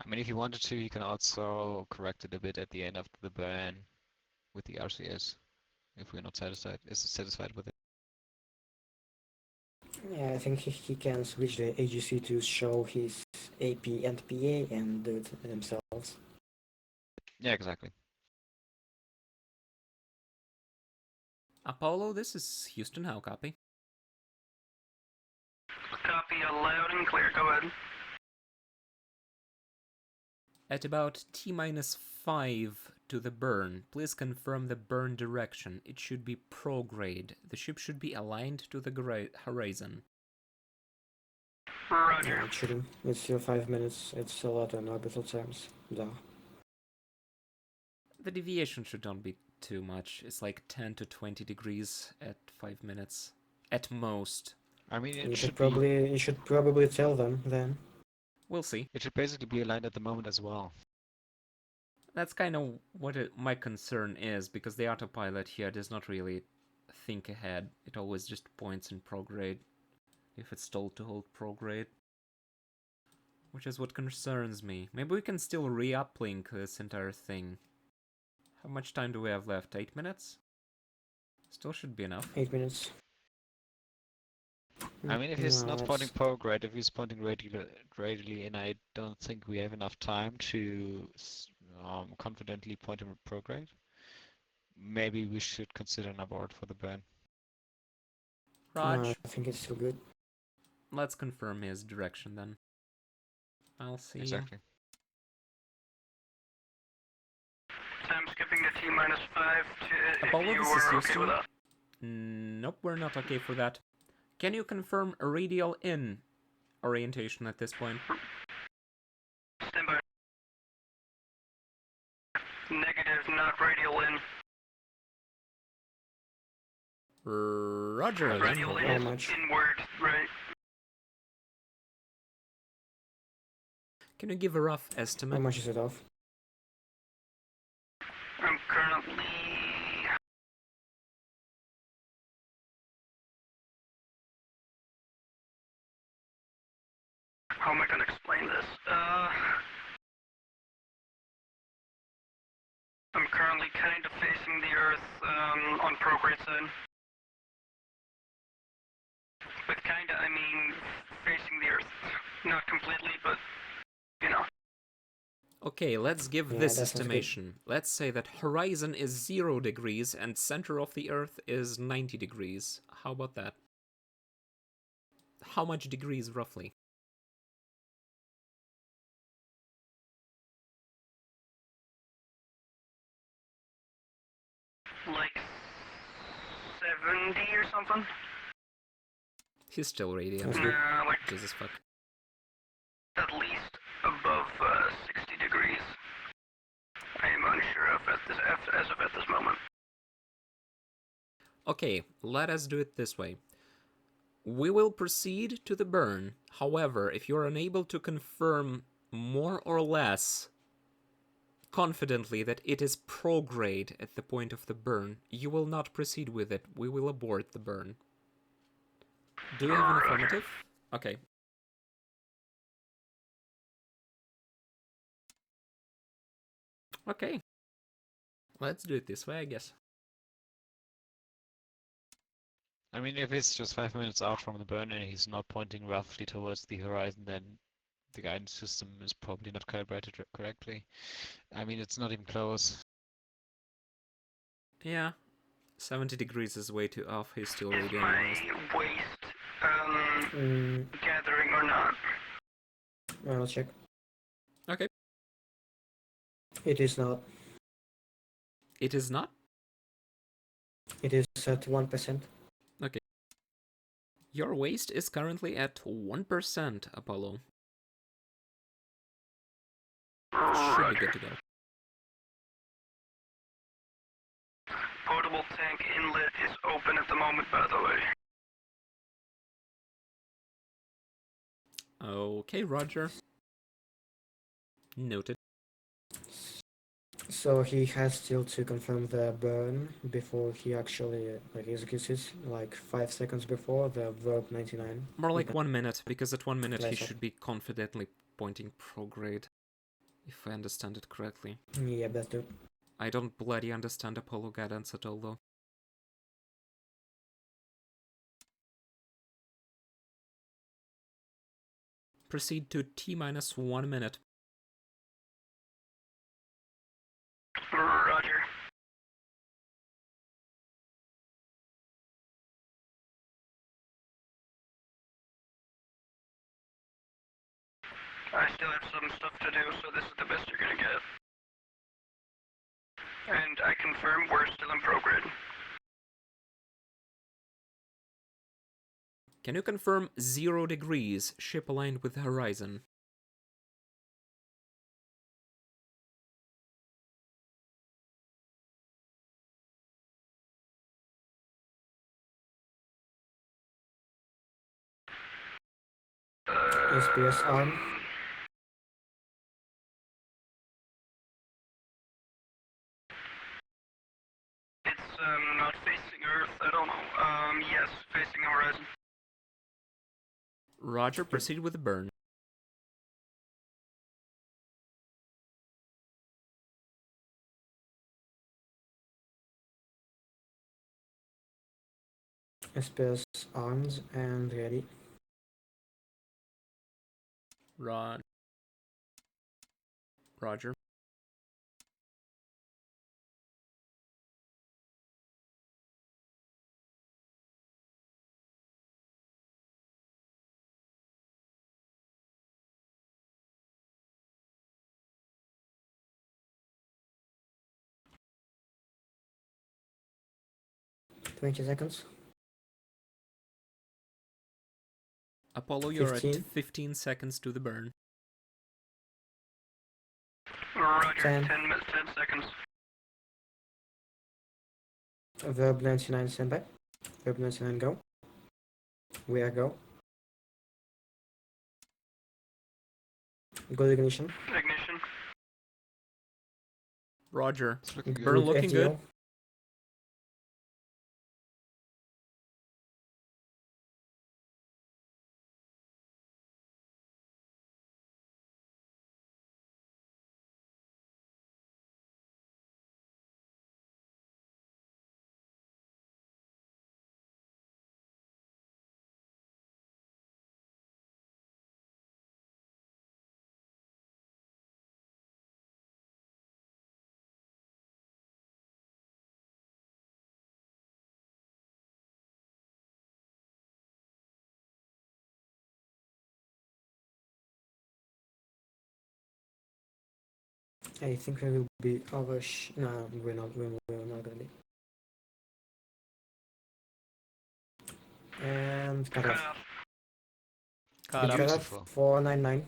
I mean, if you wanted to, you can also correct it a bit at the end of the burn with the RCS, if we're not satisfied with it. Yeah, I think he can switch the AGC to show his AP and PA and do it themselves. Yeah, exactly. Apollo, this is Houston. How copy? Copy, loud and clear. Go ahead. At about T-5 to the burn, please confirm the burn direction. It should be prograde. The ship should be aligned to the horizon. Roger. No, it shouldn't. It's still 5 minutes. It's still at an orbital terms. Duh. The deviation should not be too much. It's like 10 to 20 degrees at 5 minutes. At most. I mean, You should probably tell them then. We'll see. It should basically be aligned at the moment as well. That's kind of what my concern is, because the autopilot here does not really think ahead. It always just points in prograde if it's told to hold prograde. Which is what concerns me. Maybe we can still re-uplink this entire thing. How much time do we have left? 8 minutes? Still should be enough. 8 minutes. I mean, if he's No, not pointing prograde, if he's pointing radially, and I don't think we have enough time to confidently point him at prograde, maybe we should consider an abort for the burn. Raj, I think it's still good. let's confirm his direction then. I'll see. Exactly. So I'm skipping to T-5 to Apollo, if you this is were okay Houston. with that. Nope, we're not okay for that. Can you confirm a radial in orientation at this point? Stand by. Negative, not radial in. Roger, Radial then. in How is much? inward, right? Can you give a rough How estimate? much is it off? I'm currently... How am I going to explain this? I'm currently kind of facing the Earth on prograde side. With kinda, I mean facing the Earth. Not completely, but, you know. Okay, let's give Yeah, this that sounds good. estimation. Let's say that horizon is 0 degrees and center of the Earth is 90 degrees. How about that? How much degrees roughly? Like 70 or something? He's still radiant. Sounds good. Like Jesus fuck. at least above 60 degrees. I am unsure of as of at this moment. Okay, let us do it this way. We will proceed to the burn. However, if you're unable to confirm more or less confidently that it is prograde at the point of the burn, you will not proceed with it. We will abort the burn. Do you have an affirmative? Okay. Okay. Let's do it this way, I guess. I mean, if it's just 5 minutes out from the burn and he's not pointing roughly towards the horizon, then the guidance system is probably not calibrated correctly. I mean, it's not even close. Yeah. 70 degrees is way too off. He's still Is radiant. my waist gathering or not? I'll check. Okay. It is not. It is not? It is at 1%. Okay. Your waist is currently at 1%, Apollo. Should be good to go. Potable tank inlet is open at the moment, by the way. Okay, Roger. Noted. So he has still to confirm the burn before he actually executes it, like 5 seconds before the verb 99. More like 1 minute, because at 1 minute he Less of- should be confidently pointing prograde. If I understand it correctly. Yeah, that's good. I don't bloody understand Apollo guidance at all, though. Proceed to T-1 minute. Roger. I still have some stuff to do, so this is the best you're gonna I confirm we're still in prograde. Can you confirm 0 degrees, ship aligned with the horizon? SPS on. It's not facing Earth, I don't know. Yes, facing horizon. Roger, proceed with the burn. SPS armed and ready. Roger. Twenty seconds. Apollo, you're at 15. 15 seconds to the burn. Roger, 10. 10 seconds. Verb 99 standby. Verb 99 go. We are go. Go ignition. Ignition. Roger. It's looking good. Burn looking FTO. good. I think we will be over. No, we're not. We're not gonna be. And cut Cut off. off. Cut up. Cut off. Beautiful. 499.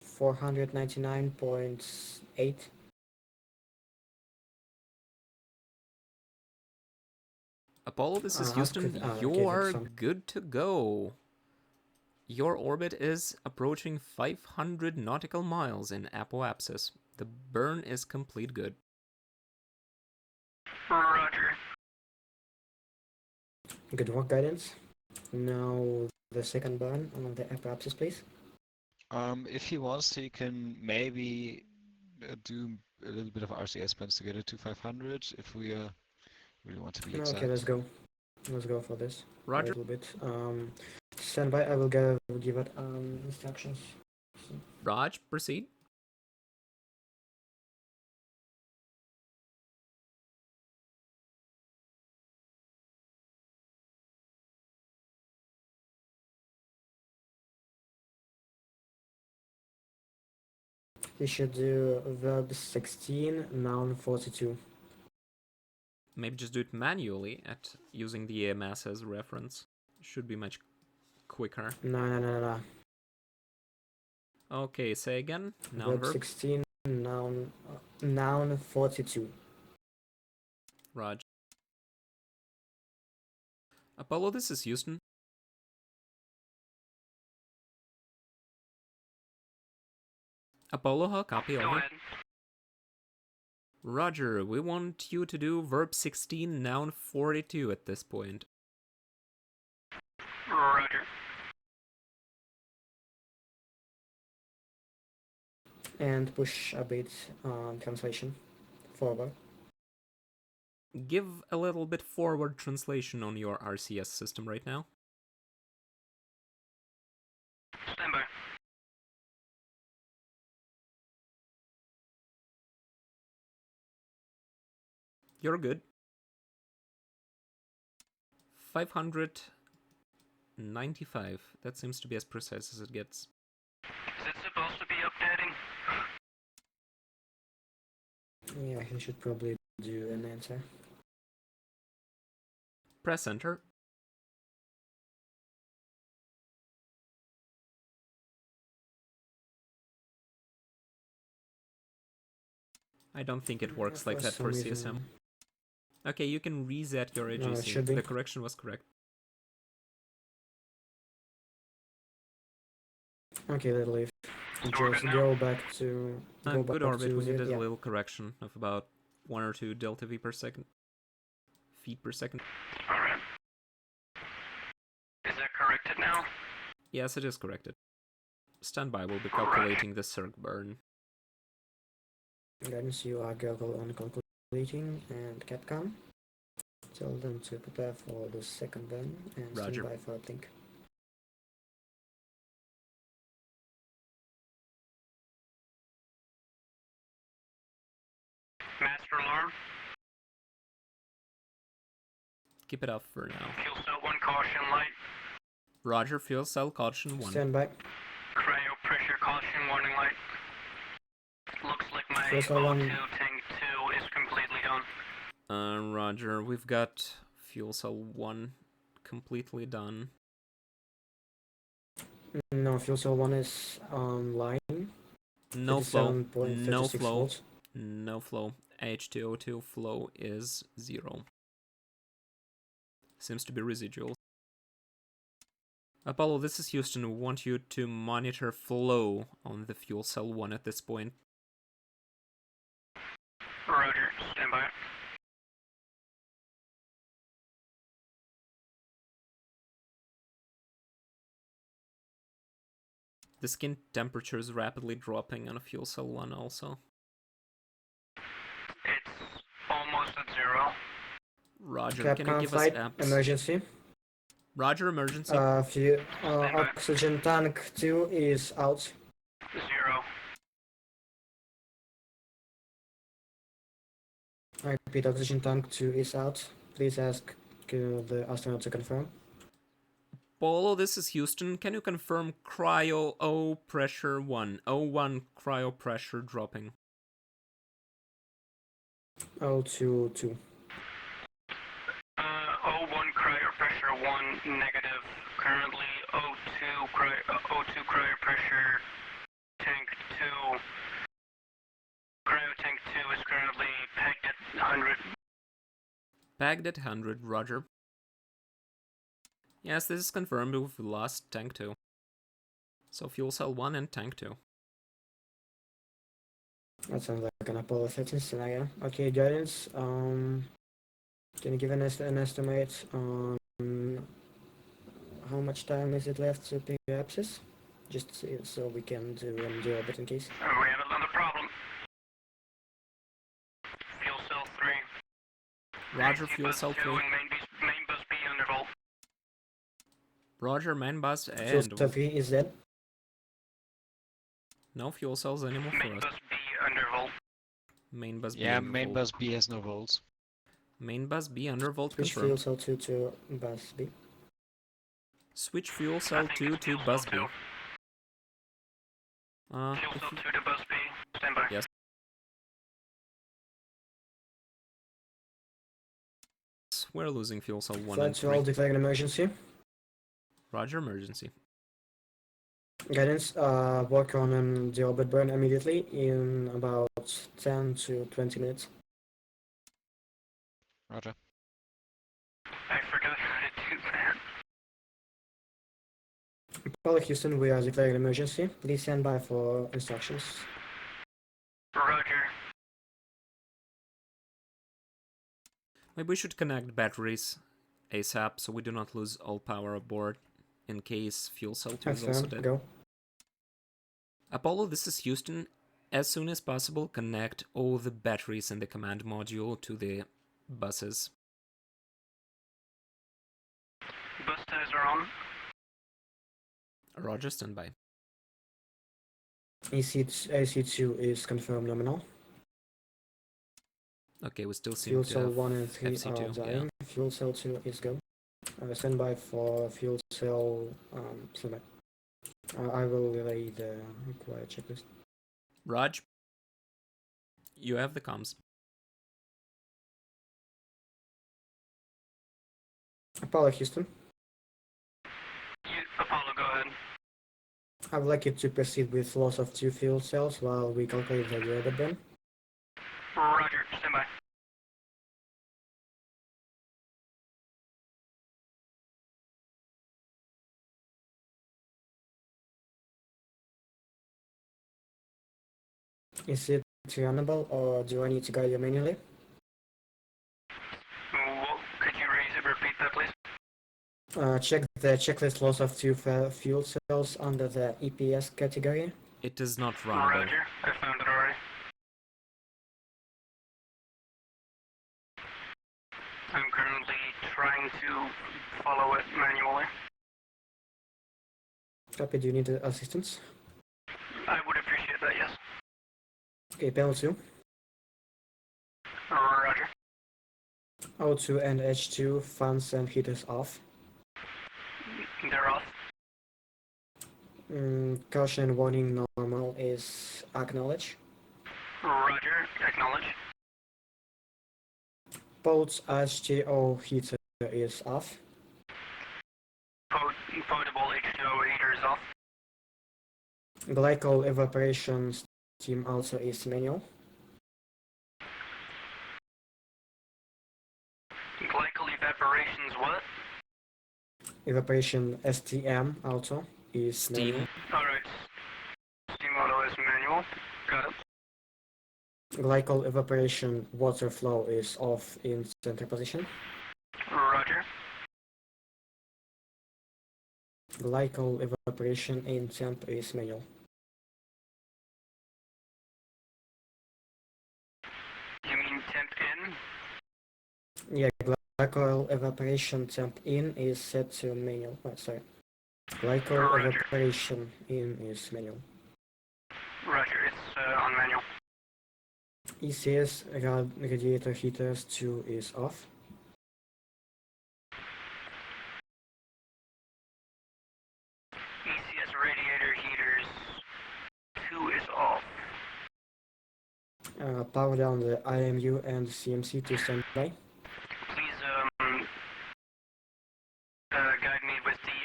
499.8. Apollo, this is Ah, Houston. okay, You're that's good to go. Your orbit is approaching 500 nautical miles in apoapsis. The burn is complete good. Roger. Good work, guidance. Now the second burn on the apoapsis, please. If he wants to, he can maybe do a little bit of RCS plans to get it to 500 if we really want to be exact. Okay, let's go. Let's go for this. Roger. A little bit. Stand by. I will give it instructions. Raj, proceed. You should do verb 16, noun 42. Maybe just do it manually at using the AMS as reference. Should be much quicker. No. Okay, say again. Noun Verb verb. 16, noun 42. Raj. Apollo, this is Houston. Apollo, how copy Go over? ahead. Roger, we want you to do verb 16, noun 42 at this point. Roger. And push a bit translation forward. Give a little bit forward translation on your RCS system right now. Stand by. You're good. 595. That seems to be as precise as it gets. Is it supposed to be updating? he should probably do an answer. Press enter. I don't think it works like that for CSM. Okay, you can reset your AGC. No, it should be. The correction was correct. Okay, let's leave. Just go back to... Good orbit, we needed yeah. a little correction of about 1 or 2 delta V per second. Feet per second. Alright. Is that corrected now? Yes, it is corrected. Standby, we'll be calculating the circ burn. Guidance, you are go on calculating and Capcom. Tell them to prepare for the second burn and Roger. stand by for uplink. Master alarm. Keep it up for now. Fuel cell 1 caution light. Roger, fuel cell caution 1. Stand by. Cryo pressure caution warning light. Looks like my Fuel cell O2 1. tank 2 is completely done. Roger, we've got fuel cell 1 completely done. No, fuel cell 1 is online. No flow. No 37.36 flow. volts. No flow. H2O2 flow is 0. Seems to be residual. Apollo, this is Houston. We want you to monitor flow on the fuel cell 1 at this point. Roger, stand by. The skin temperature is rapidly dropping on a fuel cell 1 also. It's almost at 0. Roger, Capcom can you give us flight apps? emergency. Roger, emergency. Oxygen tank 2 is out. 0. I repeat, oxygen tank 2 is out. Please ask the astronaut to confirm. Polo, this is Houston. Can you confirm cryo O pressure 1? O1 cryo pressure dropping. O2 2. O1 cryo pressure 1 negative. Currently O2 cryo pressure tank 2. Cryo tank 2 is currently pegged at 100. Pegged at 100, roger. Yes, this is confirmed. We've lost tank 2. So fuel cell 1 and tank 2. That sounds like an Apollo 13 scenario. Okay, guidance. Can you give an estimate on how much time is it left to pre-apsis? Just so we can do a orbit in case. We have another problem. Fuel cell 3. Roger, fuel cell 3. Main bus B undervolt. Roger, main bus Fuel and... cell 3 is dead. No fuel cells anymore for Main us. bus B undervolt. Main bus B Yeah, undervolt. main bus B has no volts. Main bus B undervolt Switch fuel confirmed. cell 2 to bus B. Switch fuel I cell think 2 it's to fuel bus cell B. 2. Fuel If cell you- 2 to bus B. Stand by. Yes. We're losing fuel cell 1 Flight and 12 3. declaring an emergency. Roger, emergency. Guidance, work on the orbit burn immediately in about 10 to 20 minutes. Roger. I forgot how to do that. Apollo Houston, we are declaring an emergency. Please stand by for instructions. Roger. Maybe we should connect batteries ASAP so we do not lose all power aboard in case fuel cell 2 is also Affirm, dead. go. Apollo, this is Houston. As soon as possible, connect all the batteries in the command module to the buses. Bus ties are on. Roger, standby. AC2 is confirmed nominal. Okay, we still seem Fuel to cell have 1 and 3 are FC2, dying. Fuel cell 2 is go. Stand by for fuel cell standby. I will relay the required checklist. Raj, you have the comms. Apollo Houston. Apollo, go ahead. I would like you to proceed with loss of 2 fuel cells while we calculate the orbit burn. Roger, stand by. Is it runnable or do I need to guide you manually? Could you repeat that, please? Check the checklist loss of 2 fuel cells under the EPS category. It is not runnable. Roger, I found it already. I'm currently trying to follow it manually. Copy, do you need assistance? I would appreciate that, yes. Okay, panel 2. Roger. O2 and H2 fans and heaters off. They're off. Caution and warning normal is acknowledged. Roger, acknowledge. Both H2O heater is off. Potable H2O heater is off. Glycol evaporation steam also is manual. Glycol evaporation's what? Evaporation STM also is Steam. manual. Alright. Steam auto is manual. Got it. Glycol evaporation water flow is off in center position. Roger. Glycol evaporation in temp is manual. You mean temp in? Yeah, glycol evaporation temp in is set to manual. Oh, sorry. Glycol Roger. evaporation in is manual. Roger, it's on manual. ECS radiator heaters 2 is off. ECS radiator heaters 2 is off. Power down the IMU and CMC to standby. Please guide me with the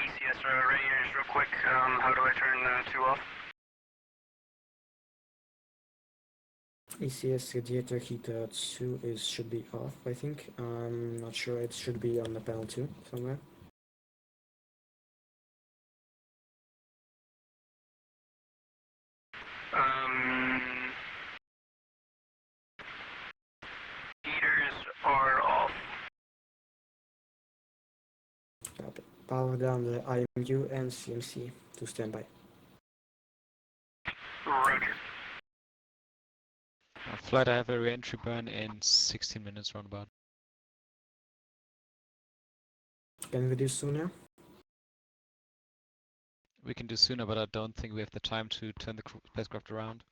ECS radiators real quick. How do I turn 2 off? ECS radiator heater 2 should be off, I think. I'm not sure, it should be on the panel 2 somewhere. Heaters are off. Power down the IMU and CMC to standby. Roger. Flight, I have a reentry burn in 16 minutes roundabout. Can we do sooner? We can do sooner, but I don't think we have the time to turn the spacecraft around.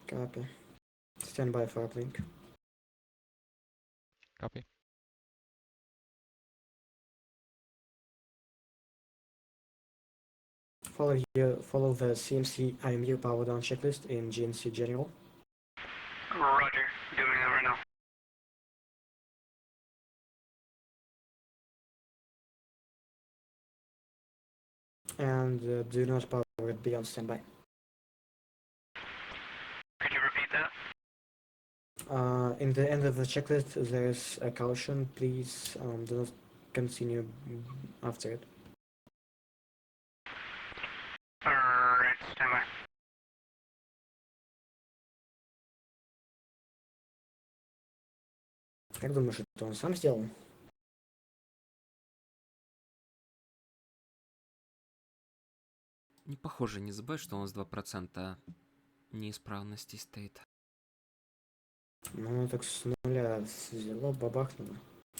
Copy. Standby for uplink. Copy. Follow the CMC IMU power down checklist in GNC General. Roger. Doing that right now. And do not power it beyond standby. Could you repeat that? In the end of the checklist, there's a caution. Please do not continue after it. Alright, stand by. Как думаешь, это он сам сделал? Не похоже, не забывай, что у нас 2% неисправностей стоит. Ну, так с нуля взяло, бабахнуло.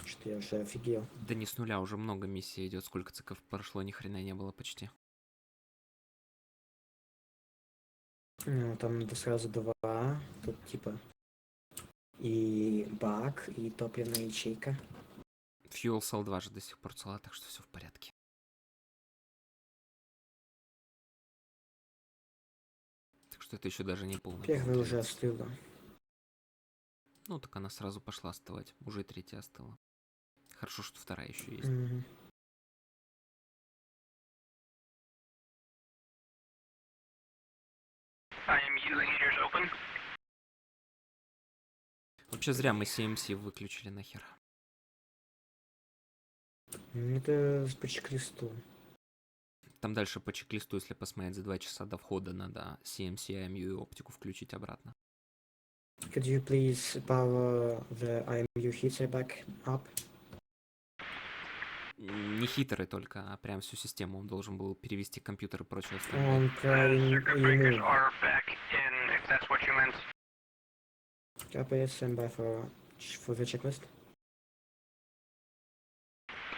Что я уже офигел. Да не с нуля, уже много миссий идет. Сколько циклов прошло, ни хрена не было почти. Ну, там надо сразу 2. Тут типа и бак, и топливная ячейка. Fuel Cell 2 же до сих пор цела, так что все в порядке. Так что это еще даже не полный. Первый уже остыло. Ну, так она сразу пошла остывать. Уже третья остыла. Хорошо, что вторая еще есть. IMU heaters open. Вообще зря мы CMC выключили нахер. Это по чек-листу. Там дальше по чек-листу, если посмотреть, за 2 часа до входа надо CMC, IMU и оптику включить обратно. Could you please power the IMU heater back up? Не хитрый только, а прям всю систему. Он должен был перевести компьютер и прочее остальное. On prime Circuit breakers ему. are back in, if that's what you meant. Copy, stand by for the checklist.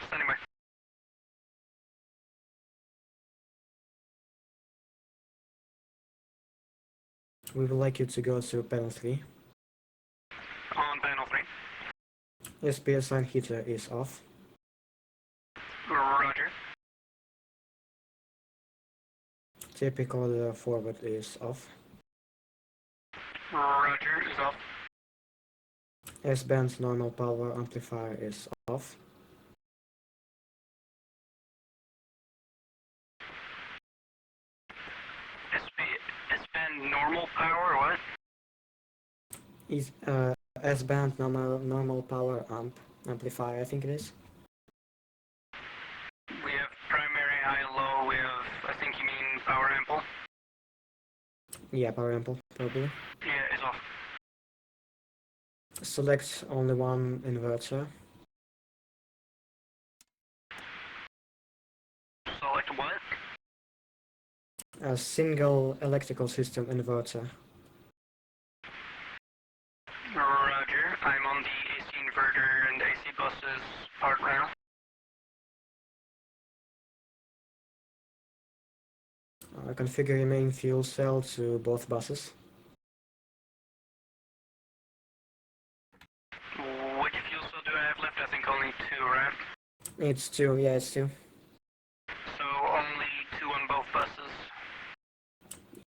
Standing by. We would like you to go to panel 3. On panel 3. SPS line heater is off. Roger. Tape recorder forward is off. Roger is off. S-band normal power amplifier is off. S-band normal power, what? Is S-band normal power amplifier, I think it is. We have primary, high, low, we have, I think you mean power ample? Yeah, power ample, probably. Yeah, is off. Select only one inverter. Select what? A single electrical system inverter. Roger. I'm on the AC inverter and AC buses part now. Configure your main fuel cell to both buses. Which fuel cell do I have left? I think only 2, right? It's 2, yeah, it's 2. So only 2 on both buses.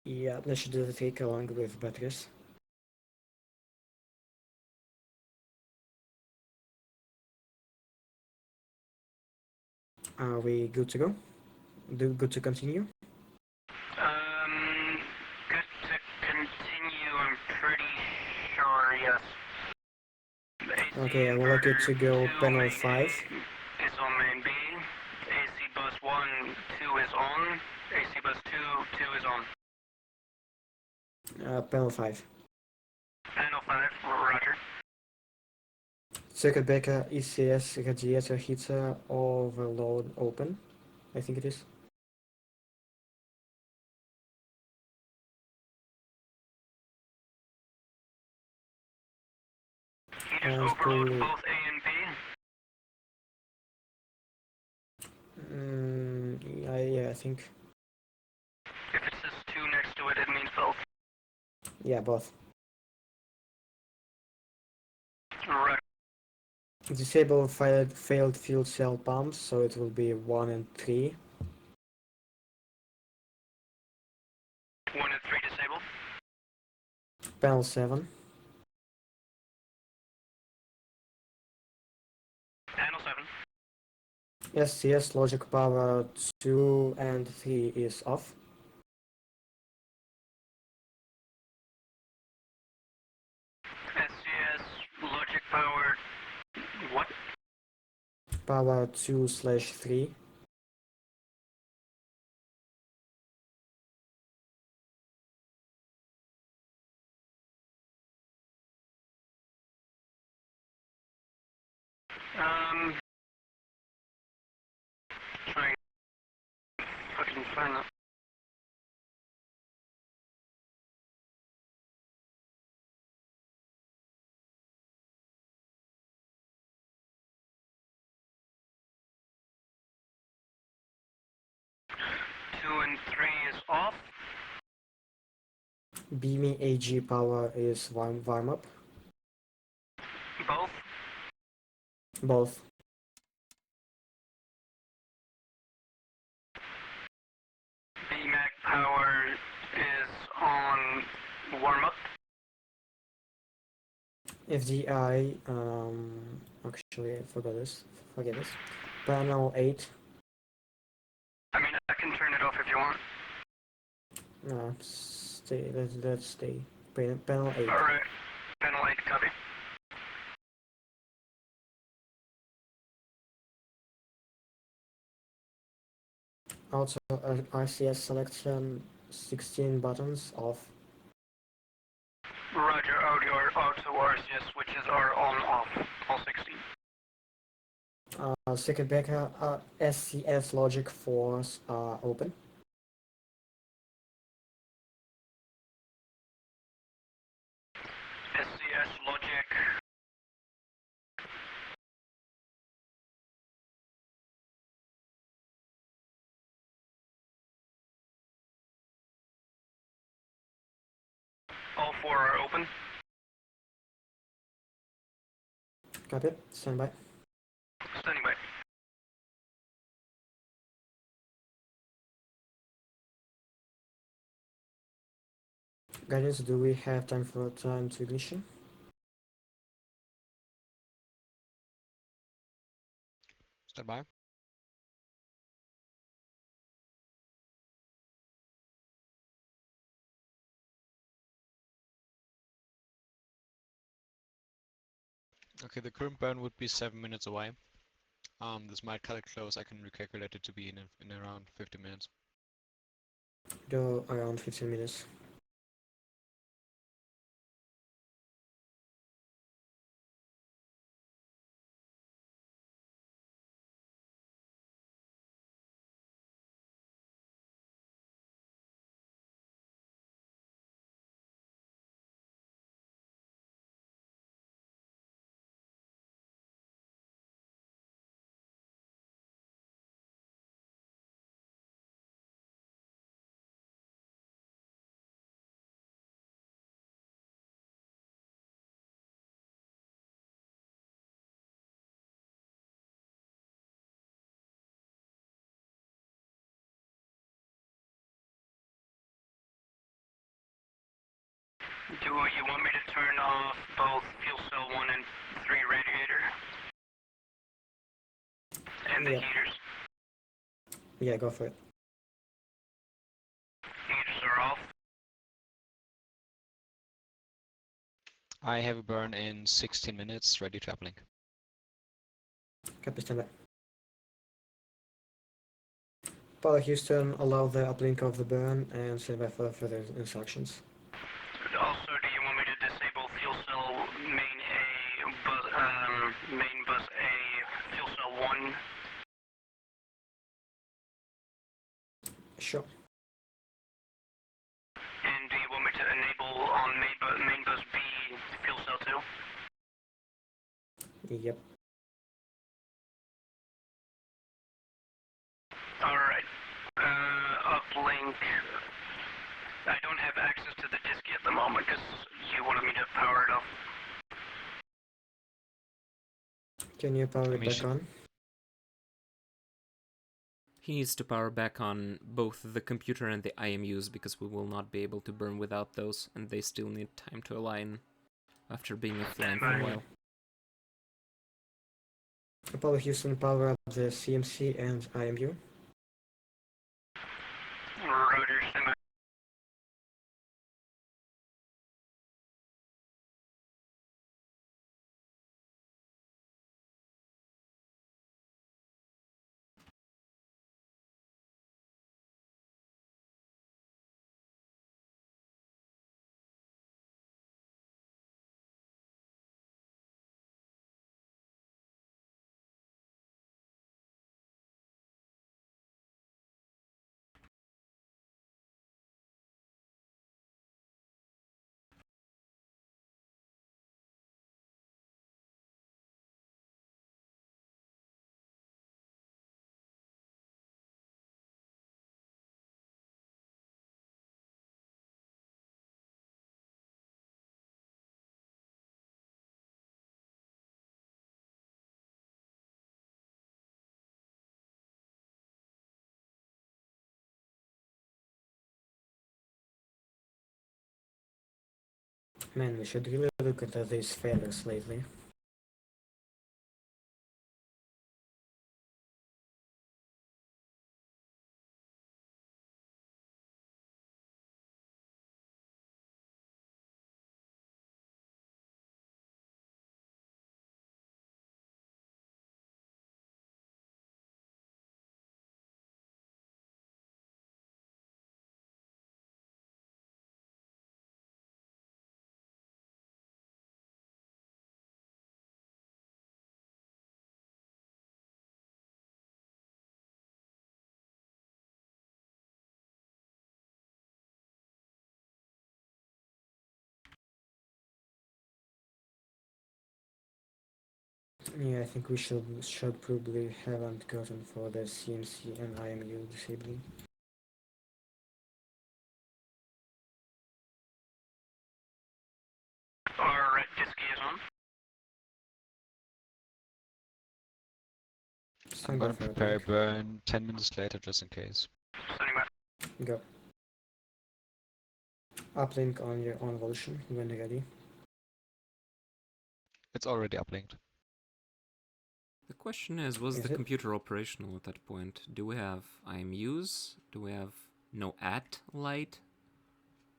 Yeah, that should do the trick along with batteries. Are we good to go? Good to continue? Good to continue, I'm pretty sure, yes. Okay, I would like you to go panel 5. Is on main B. AC bus 1, 2 is on. AC bus 2, 2 is on. Panel 5. Panel 5, roger. Circuit breaker ECS radiator heater overload open. I think it is. Heaters overload both A and B. Yeah, I think. If it says 2 next to it, it means both. Yeah, both. Right. Disable failed fuel cell pumps, so it will be 1 and 3. 1 and 3 disabled. Panel 7. Panel 7. SCS logic power 2 and 3 is off. SCS logic power. What? Power 2/3. Trying to fucking find that. Two and 3 is off. Beamy AG power is warm up. Both. Both. BMAC power is on warm up. FDI, actually I forgot this, forget this. Panel 8, I mean, I can turn it off if you want. no, stay, let's stay. Panel 8. Alright. Panel 8, copy. Also, RCS selection 16 buttons off. Roger, auto RCS switches are on off, all 16. Circuit breaker SCS logic 4s are open. SCS logic. All 4 are open. Copy, stand by. Standing by. Guidance, do we have time for time to ignition? Stand by. Okay, the current burn would be 7 minutes away. This might cut it close. I can recalculate it to be in around 50 minutes. Do around 15 minutes. Do you want me to turn off both fuel cell 1 and 3 radiator? And the Yep. heaters? Yeah, go for it. Heaters are off. I have a burn in 16 minutes, ready to uplink. Copy, stand by. Power Houston, allow the uplink of the burn and stand by for further instructions. Also, do you want me to disable fuel cell main main bus A, fuel cell 1? Sure. And do you want me to enable on main bus B, fuel cell 2? Yep. Alright. Uplink. I don't have access to the disk at the moment because you wanted me to power it off. Can you power it back on? He needs to power back on both the computer and the IMUs because we will not be able to burn without those, and they still need time to align after being offline for a while. Apollo Houston, power up the CMC and IMU. Roger, stand by. Man, we should really look at these failures lately. Yeah, I think we should probably haven't gotten for the CMC and IMU disabling. Our red disk is on. I'm gonna prepare a burn 10 minutes later just in case. Standing by. Go. Uplink on your own evolution when ready. It's already uplinked. The question is, was the computer operational at that point? Do we have IMUs? Do we have no at light?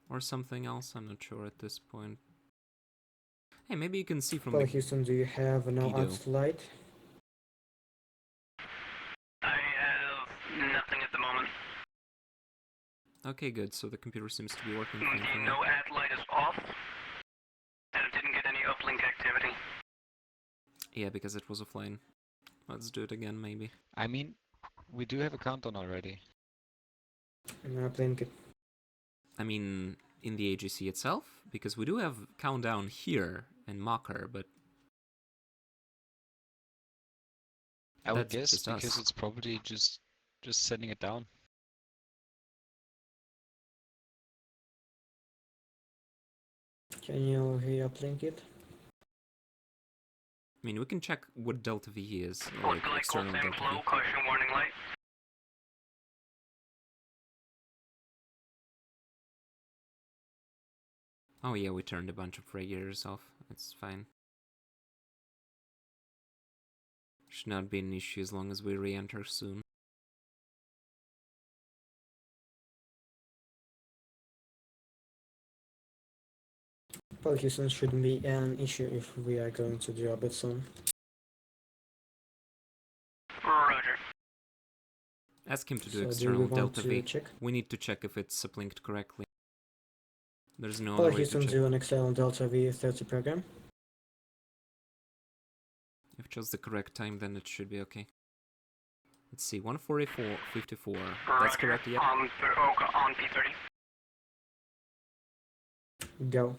Or something else? I'm not sure at this point. Hey, maybe you can see from Well, the Houston, do you have no Guido. at light? I have nothing at the moment. Okay, good. So the computer seems to be working fine for The now. no add light is off, and it didn't get any uplink activity. Yeah, because it was offline. Let's do it again, maybe. I mean, we do have a countdown already. Uplink it. I mean, in the AGC itself? Because we do have countdown here in MOCR, but I would that's guess just because us. it's probably just sending it down. Can you re-uplink it? I mean, we can check what delta V is, Or like glycol external same delta flow, V. caution warning light. Oh yeah, we turned a bunch of regulators off. It's fine. Should not be an issue as long as we re-enter soon. Well, Houston shouldn't be an issue if we are going to drop it soon. Roger. Ask him to do So external do we want delta to V. check? We need to check if it's uplinked correctly. There's no Well, other way to Houston, check. do an external delta V30 program. If it shows the correct time, then it should be okay. Let's see, 144.54. That's correct, yeah. On P30. Go.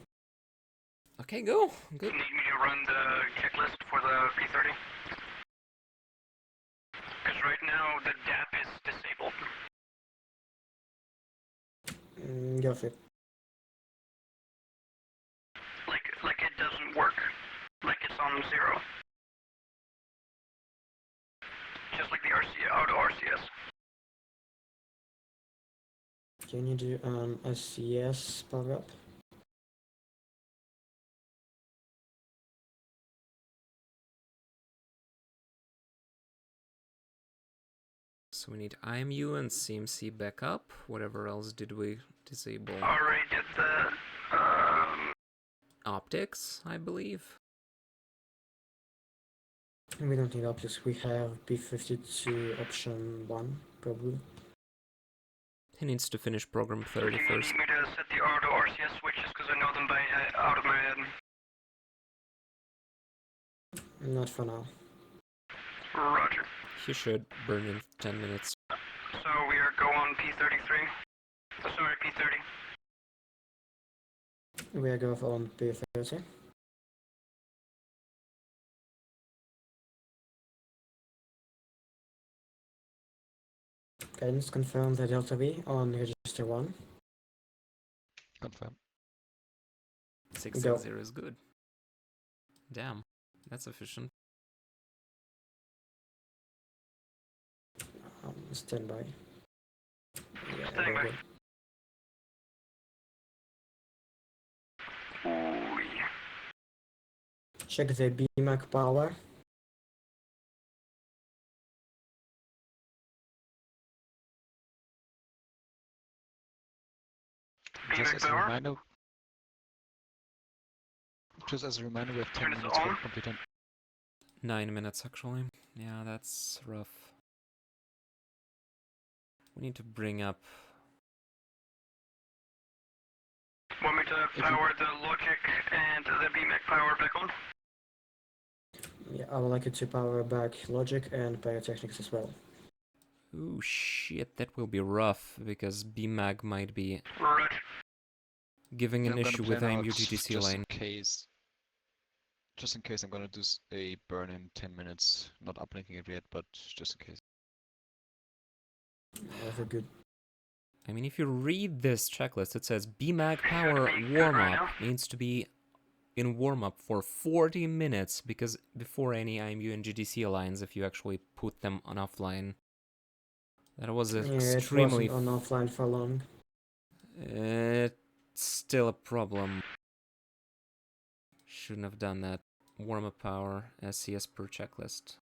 Okay, go. Good. Need me to run the checklist for the P30? Because right now the DAP is disabled. Go for it. Like it doesn't work. Like it's on 0. Just like the auto RCS. Can you do SCS power up? So we need IMU and CMC backup. Whatever else did we disable? Already did the Optics, I believe. We don't need optics, we have P52 option 1, probably. He needs to finish program 30 You first. need me to set the auto RCS switches because I know them by out of my head. Not for now. Roger. He should burn in 10 minutes. So we are go on P33. Sorry, P30. We are go on P30. Guidance confirm the delta V on register 1. Confirm. 660 is good. Damn, that's efficient. Stand by. Yeah, Standing by. good. Ooh, yeah. Check the BMAC power. Just as a reminder, we have 10 minutes for the computer. 9 minutes actually. Yeah, that's rough. We need to bring up. Want me to power the logic and the BMAC power back on? Yeah, I would like you to power back logic and pyrotechnics as well. Ooh, shit, that will be rough, because BMAG might be giving an issue with IMU GTC line. Just in case, I'm gonna do a burn in 10 minutes. Not uplinking it yet, but just in case. Very good. I mean, if you read this checklist, it says BMAG power warm-up needs to be in warm-up for 40 minutes, because before any IMU and GTC lines, if you actually put them on offline. That was extremely... it wasn't on offline for long. It's still a problem. Shouldn't have done that. Warm-up power, SCS per checklist.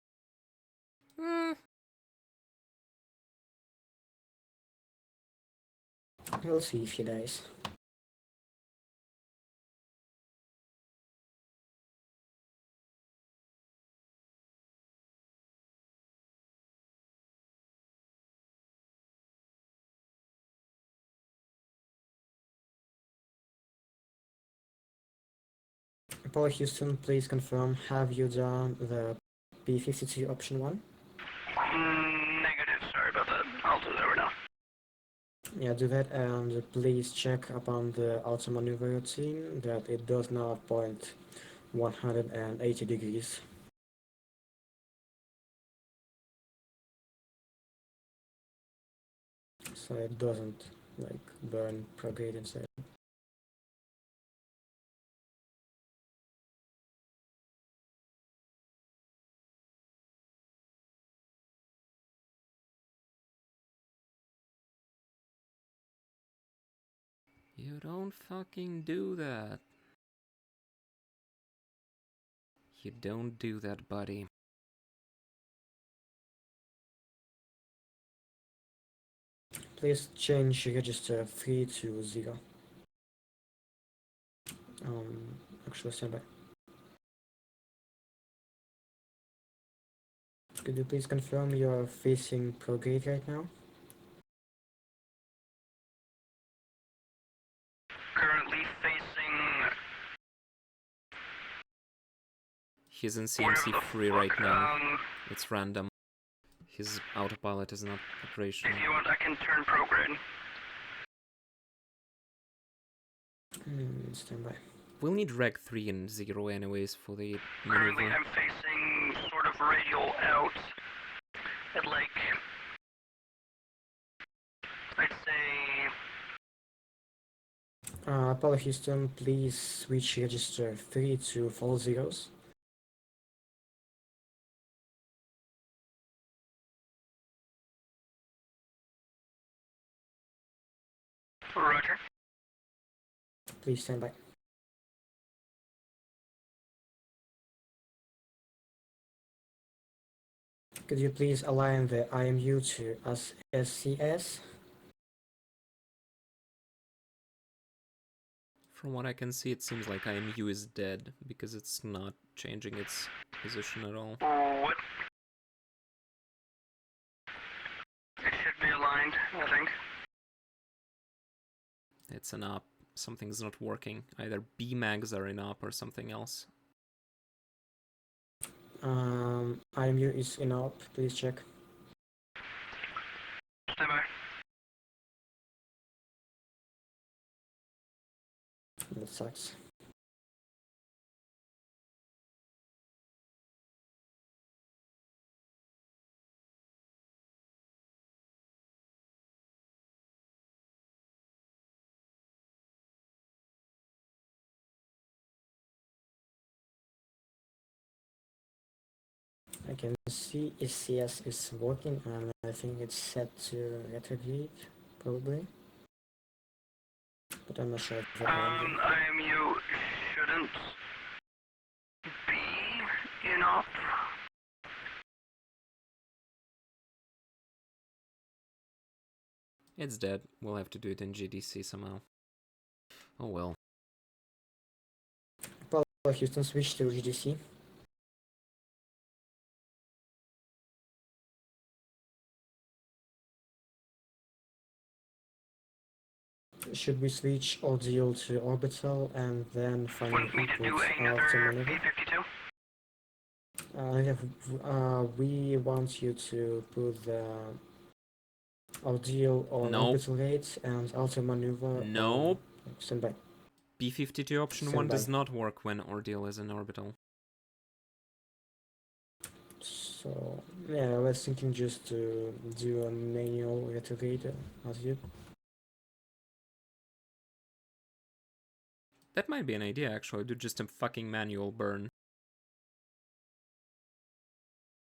We'll see if he dies. Apollo Houston, please confirm, have you done the P52 option 1? Negative, sorry about that. I'll do that right now. Yeah, do that, and please check upon the auto maneuver routine that it does not point 180 degrees. So it doesn't like burn prograde inside. You don't fucking do that. You don't do that, buddy. Please change register 3 to 0. Actually stand by. Could you please confirm you're facing prograde right now? Currently facing... He's in CMC free right now. It's random. His autopilot is not operational. If you want, I can turn prograde. Stand by. We'll need reg 3 and 0 anyways for the Currently maneuver. I'm facing sort of radial out at like, I'd say... Apollo Houston, please switch register 3 to false zeros. Roger. Please stand by. Could you please align the IMU to SCS? From what I can see, it seems like IMU is dead, because it's not changing its position at all. What? It should be aligned, I think. It's an op. Something's not working. Either BMAGs are in op or something else. IMU is in op, please check. Stand by. That sucks. I can see SCS is working, and I think it's set to retrograde, probably. But I'm not sure if IMU shouldn't be enough. It's dead. We'll have to do it in GDC somehow. Oh well. Apollo Houston, switch to GDC. Should we switch ordeal to orbital and then final Want me to do input another to maneuver? P-52? We want you to put the ordeal on Nope. orbital rate and auto maneuver Nope. on standby. P-52 option 1 does not work when ordeal is in orbital. So yeah, I was thinking just to do a manual retrograde altitude. That might be an idea actually, do just a fucking manual burn.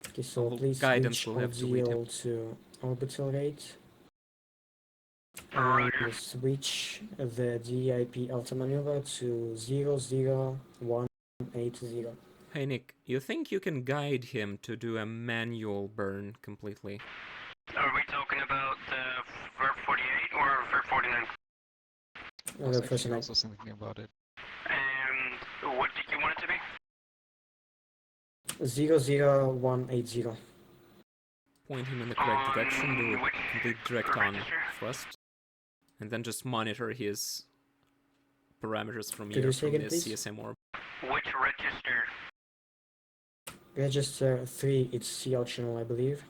Okay, so Although please guidance switch will have to read him. ordeal to orbital rate. Roger. And switch the DIP auto maneuver to 00180. Hey Nick, you think you can guide him to do a manual burn completely? Are we talking about the VERB 48 or VERB 49? I was actually also thinking about it. And what did you want it to be? 00180. Point him in the correct direction, do a which complete direct on register? thrust. And then just monitor his parameters from Could here you say from again, the please? CSM orb. Which register? Register 3, it's C optional, I believe.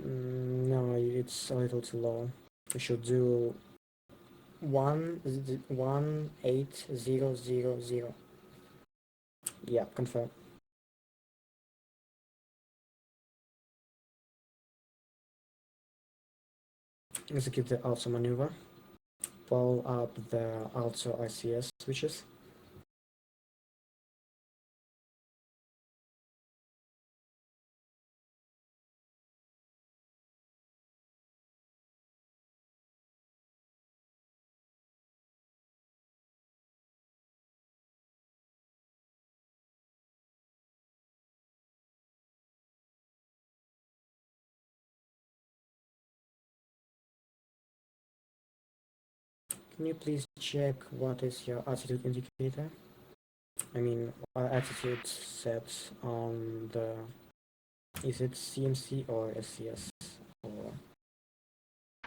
No, it's a little too low. We should do 18000. Yeah, confirm. Execute the auto maneuver. Pull up the auto ICS switches. Can you please check what is your attitude indicator? I mean, what attitude set on the... Is it CMC or SCS? Or...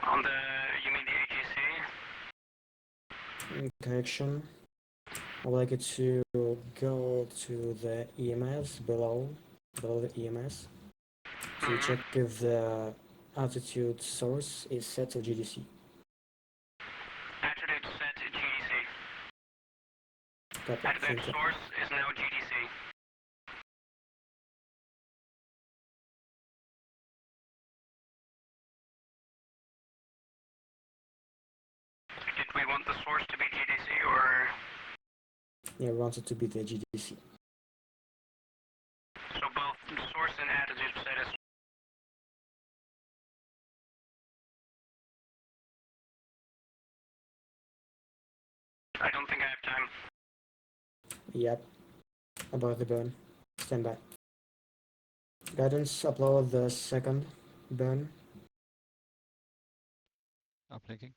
On the, you mean the AGC? Correction. I would like it to go to the EMS below the EMS. So check if the altitude source is set to GDC. Attitude set to GDC. Copy. Attitude Thank you. source is now GDC. Did we want the source to be GDC or? Yeah, we want it to be the GDC. So both source and attitude set is. I don't think I have time. Yep. About the burn. Stand by. Guidance, upload the second burn. Uplinking.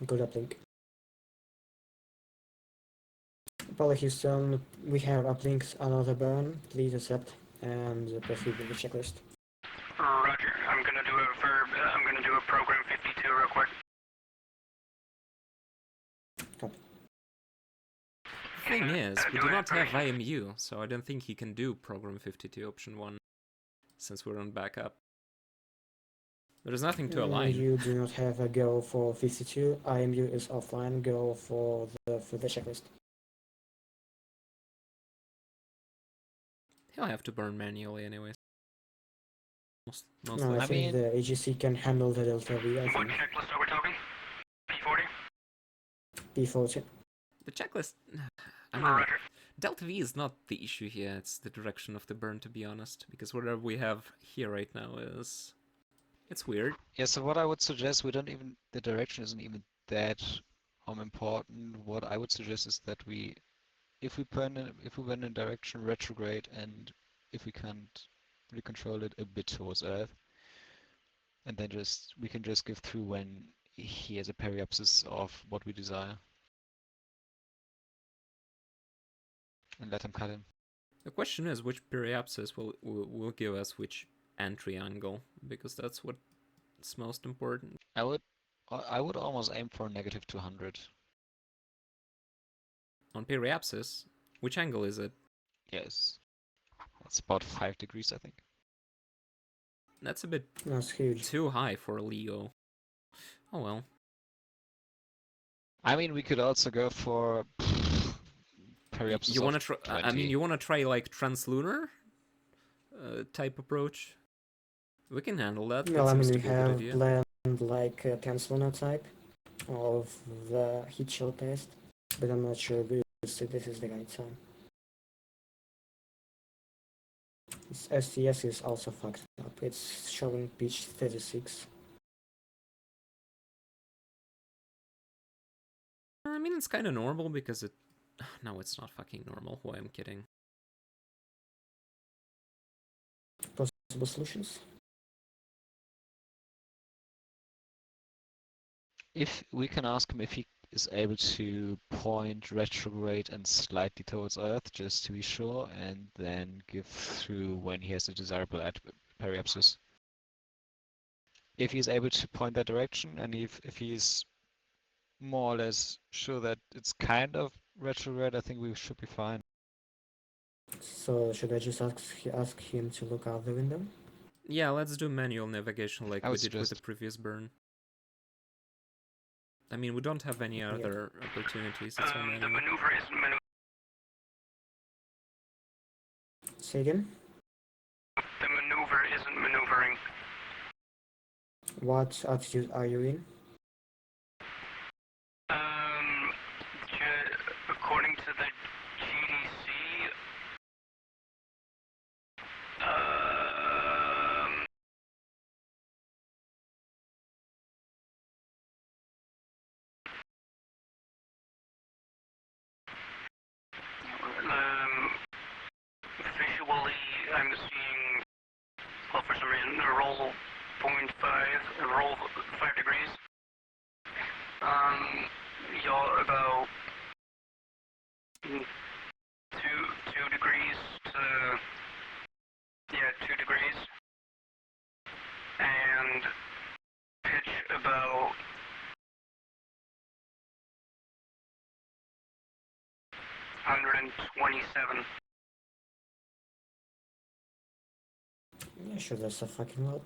Good uplink. Apollo Houston, we have uplinks another burn. Please accept and proceed with the checklist. Roger. I'm gonna do a verb. I'm gonna do a program 52 real quick. Copy. Thing is, we do not have IMU, so I don't think he can do program 52 option 1, since we're on backup. There is nothing to align. You do not have a go for 52. IMU is offline. Go for the checklist. He'll have to burn manually anyways. Most No, I likely. think the AGC can handle the Delta V, I What think. checklist are we talking? P40? P40. The checklist... I mean, Roger. Delta V is not the issue here, it's the direction of the burn, to be honest. Because whatever we have here right now is... It's weird. Yeah, so what I would suggest, we don't even, the direction isn't even that important. What I would suggest is that if we burn in a direction retrograde, and if we can't really control it, a bit towards Earth, and then we can just give through when he has a periapsis of what we desire, and let him cut in. The question is which periapsis will give us which entry angle, because that's what's most important. I would almost aim for negative 200. On periapsis, which angle is it? Yes, that's about 5 degrees, I think. That's a bit That's huge. too high for a Leo. Oh well. I mean, we could also go for periapsis You wanna of try? 20. I mean, you wanna try like translunar type approach? We can handle that. Well, That I mean, seems to we be a good have idea. planned like a translunar type of the heat chill test, but I'm not sure this is the right time. This STS is also fucked up. It's showing pitch 36. I mean, it's kind of normal because it. No, it's not fucking normal. Why I'm kidding. Possible solutions? If we can ask him if he is able to point retrograde and slightly towards Earth, just to be sure, and then give through when he has a desirable periapsis. If he's able to point that direction, and if he's more or less sure that it's kind of retrograde, I think we should be fine. So should I just ask him to look out the window? Yeah, let's do manual navigation like I we would did with the suggest. previous burn. I mean, we don't have any other opportunities. It's all The manual. maneuver isn't maneuvering. Say again? The maneuver isn't maneuvering. What altitude are you in? According to the GDC, visually, I'm seeing, well, for some reason, a roll 0.5, a roll 5 degrees. You're about 2 degrees to, yeah, 2 degrees. And pitch about 127. Yeah, sure, that's a fucking lot.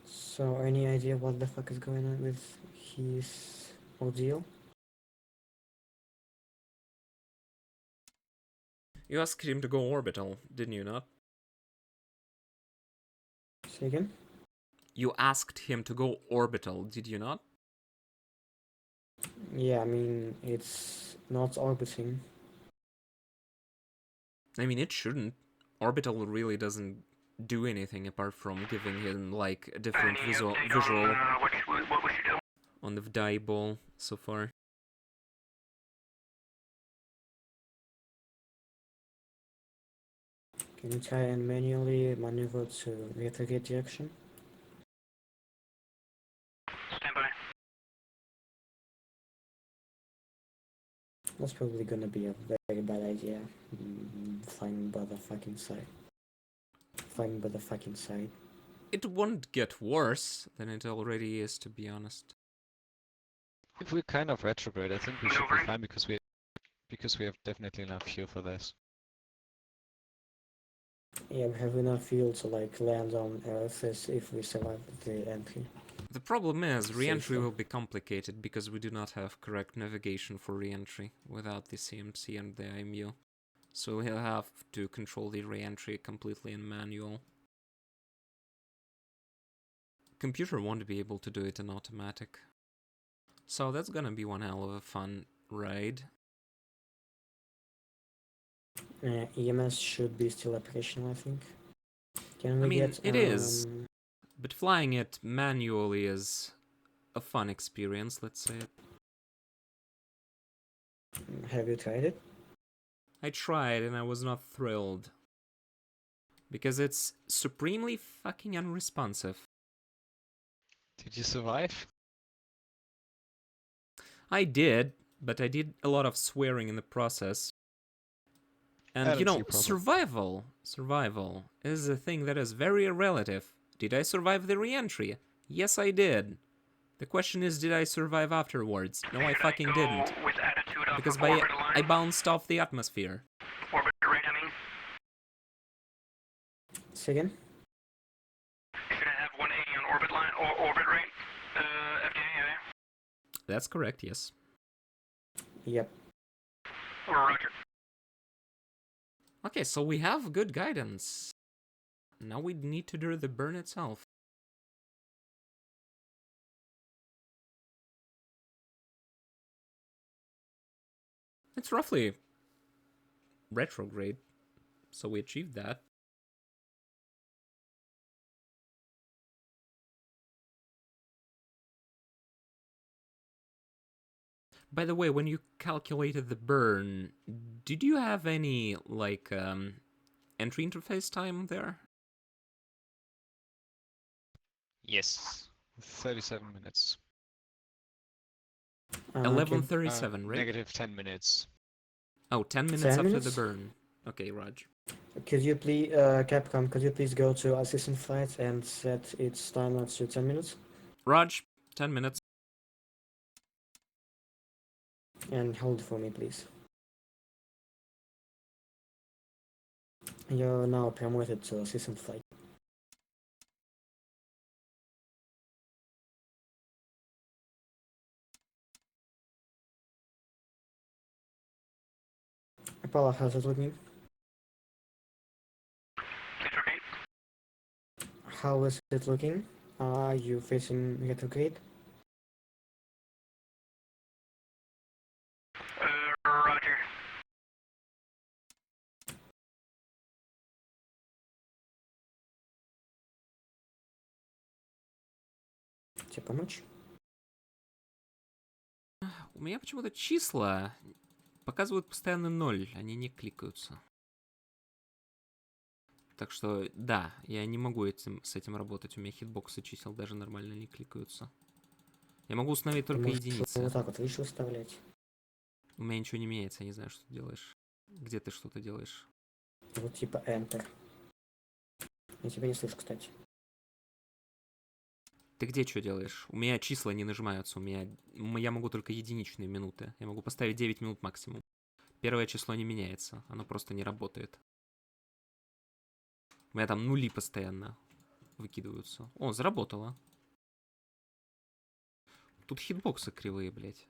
So, any idea what the fuck is going on with his ordeal? You asked him to go orbital, didn't you not? Say again? You asked him to go orbital, did you not? Yeah, I mean, it's not orbiting. I mean, it shouldn't. Orbital really doesn't do anything apart from giving him like a different Any visual update on what we should do? on the dipole so far. Can you try and manually maneuver to retrograde direction? Stand by. That's probably gonna be a very bad idea. Flying by the fucking side. Flying by the fucking side. It won't get worse than it already is, to be honest. If we're kind of retrograde, I think we should be Maneuvering. fine because we have definitely enough fuel for this. Yeah, we have enough fuel to like land on Earth as if we survive the entry. The problem is, re-entry Safely. will be complicated because we do not have correct navigation for re-entry without the CMC and the IMU. So we'll have to control the re-entry completely in manual. Computer won't be able to do it in automatic. So that's gonna be one hell of a fun ride. EMS should be still operational, I think. Can we I mean, get it is, but flying it manually is a fun experience, let's say it. have you tried it? I tried and I was not thrilled. Because it's supremely fucking unresponsive. Did you survive? I did, but I did a lot of swearing in the process. I And you don't see know, a problem. survival is a thing that is very relative. Did I survive the re-entry? Yes, I did. The question is, did I survive afterwards? No, I fucking didn't. With attitude Because of orbit line? I bounced off the atmosphere. Orbit rate, I mean. Say again? Should I have 180 on orbit line or orbit rate? FDA, That's correct, yes. Yep. Roger. Okay, so we have good guidance. Now we need to do the burn itself. It's roughly retrograde, so we achieved that. By the way, when you calculated the burn, did you have any, like, entry interface time there? Yes. 37 minutes. 11:37, right? Negative 10 minutes. Oh, 10 minutes 10 after minutes? the burn. Okay, Raj. Could you please, Capcom, could you please go to assistant flight and set its timeline to 10 minutes? Raj, 10 minutes. And hold for me, please. You're now promoted to assistant flight. Apollo, how's it looking? Please repeat. How is it looking? Are you facing retrograde? Roger. Тебе помочь? У меня почему-то числа показывают постоянно 0, они не кликаются. Так что, да, я не могу с этим работать. У меня хитбоксы чисел даже нормально не кликаются. Я могу установить Ты только можешь единицы. вот так вот выше выставлять. У меня ничего не меняется, я не знаю, что ты делаешь. Где ты что-то делаешь? Вот типа Enter. Я тебя не слышу, кстати. Ты где что делаешь? У меня числа не нажимаются, я могу только единичные минуты. Я могу поставить 9 минут максимум. Первое число не меняется, оно просто не работает. У меня там нули постоянно выкидываются. О, заработало. Тут хитбоксы кривые, блядь.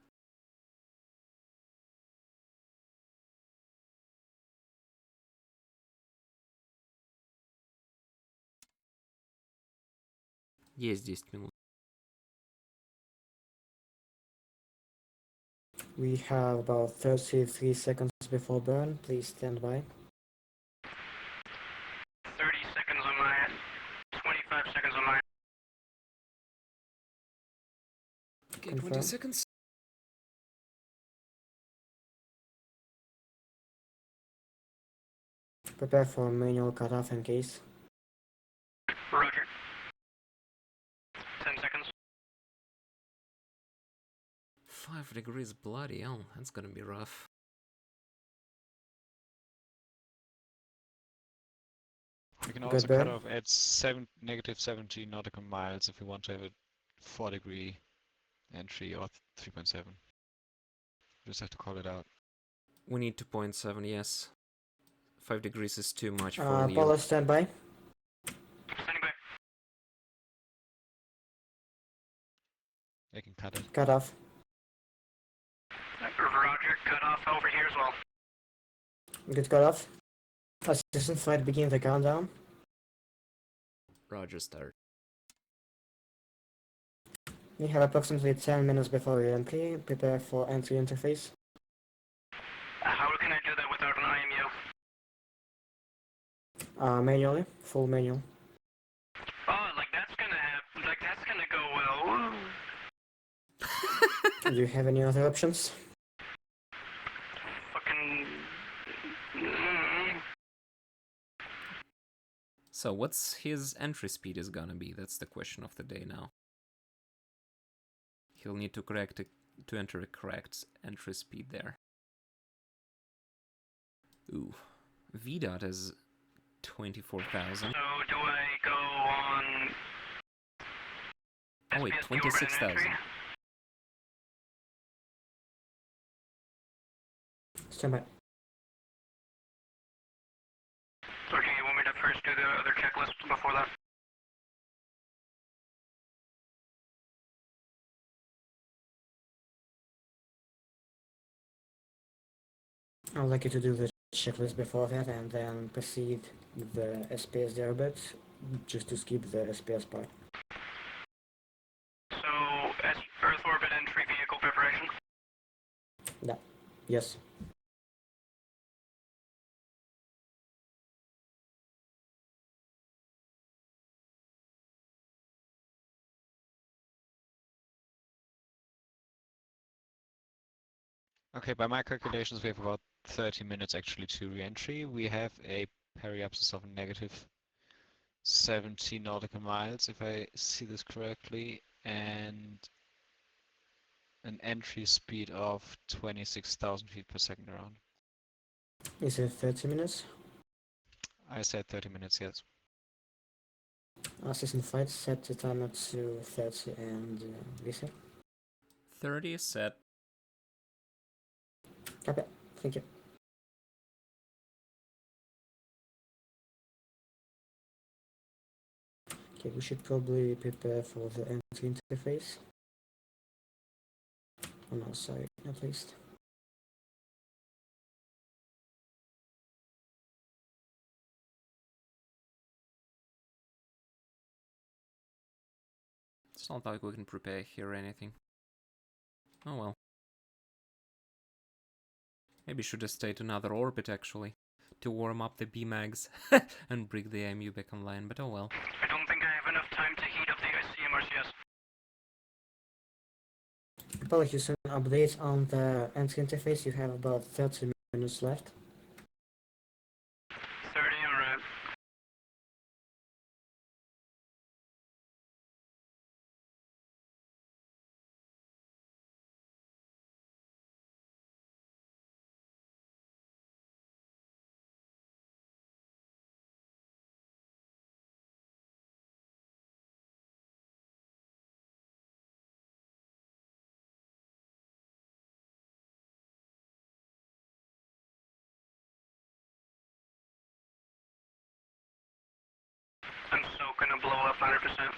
Есть 10 минут. We have about 33 seconds before burn. Please stand by. 30 seconds on my end. 25 seconds on my end. Okay, Confirm. 20 seconds. Prepare for manual cutoff in case. Roger. 10 seconds. 5 degrees, bloody hell, that's gonna be rough. We can also cut off at negative 17 nautical miles if we want to have a 4-degree entry or 3.7. Just have to call it out. We need 2.7, yes. 5 degrees is too much for Apollo, stand by. I can cut it. Cut off. Roger, cut off over here as well. Good cut off. Assistant flight begin the countdown. Roger, start. We have approximately 10 minutes before reentry. Prepare for entry interface. How can I do that without an IMU? Manually. Full manual. Oh, like that's gonna go well. Do you have any other options? Fucking. So what's his entry speed is gonna be? That's the question of the day now. He'll need to enter a correct entry speed there. Ooh, VDOT is 24,000. So do I go on? Oh wait, SPS 26,000. Stand by. Okay, you want me to first do the other checklist before that? I'd like you to do the checklist before that and then proceed with the SPS there a bit, just to skip the SPS part. So, Earth orbit entry vehicle preparation. Yeah. Yes. Okay, by my calculations, we have about 30 minutes actually to re-entry. We have a periapsis of negative 70 nautical miles, if I see this correctly, and an entry speed of 26,000 feet per second around. Is it 30 minutes? I said 30 minutes, yes. Assistant flight set the timer to 30 and reset. 30 is set. Okay, thank you. Okay, we should probably prepare for the entry interface. On our side, at least. It's not like we can prepare here or anything. Oh well. Maybe should have stayed another orbit actually, to warm up the BMAGs and bring the IMU back online, but oh well. I don't think I have enough time to heat up the CMRCS. Apologies, an update on the entry interface. You have about 30 minutes left. 30, alright. I'm so gonna blow up 100%.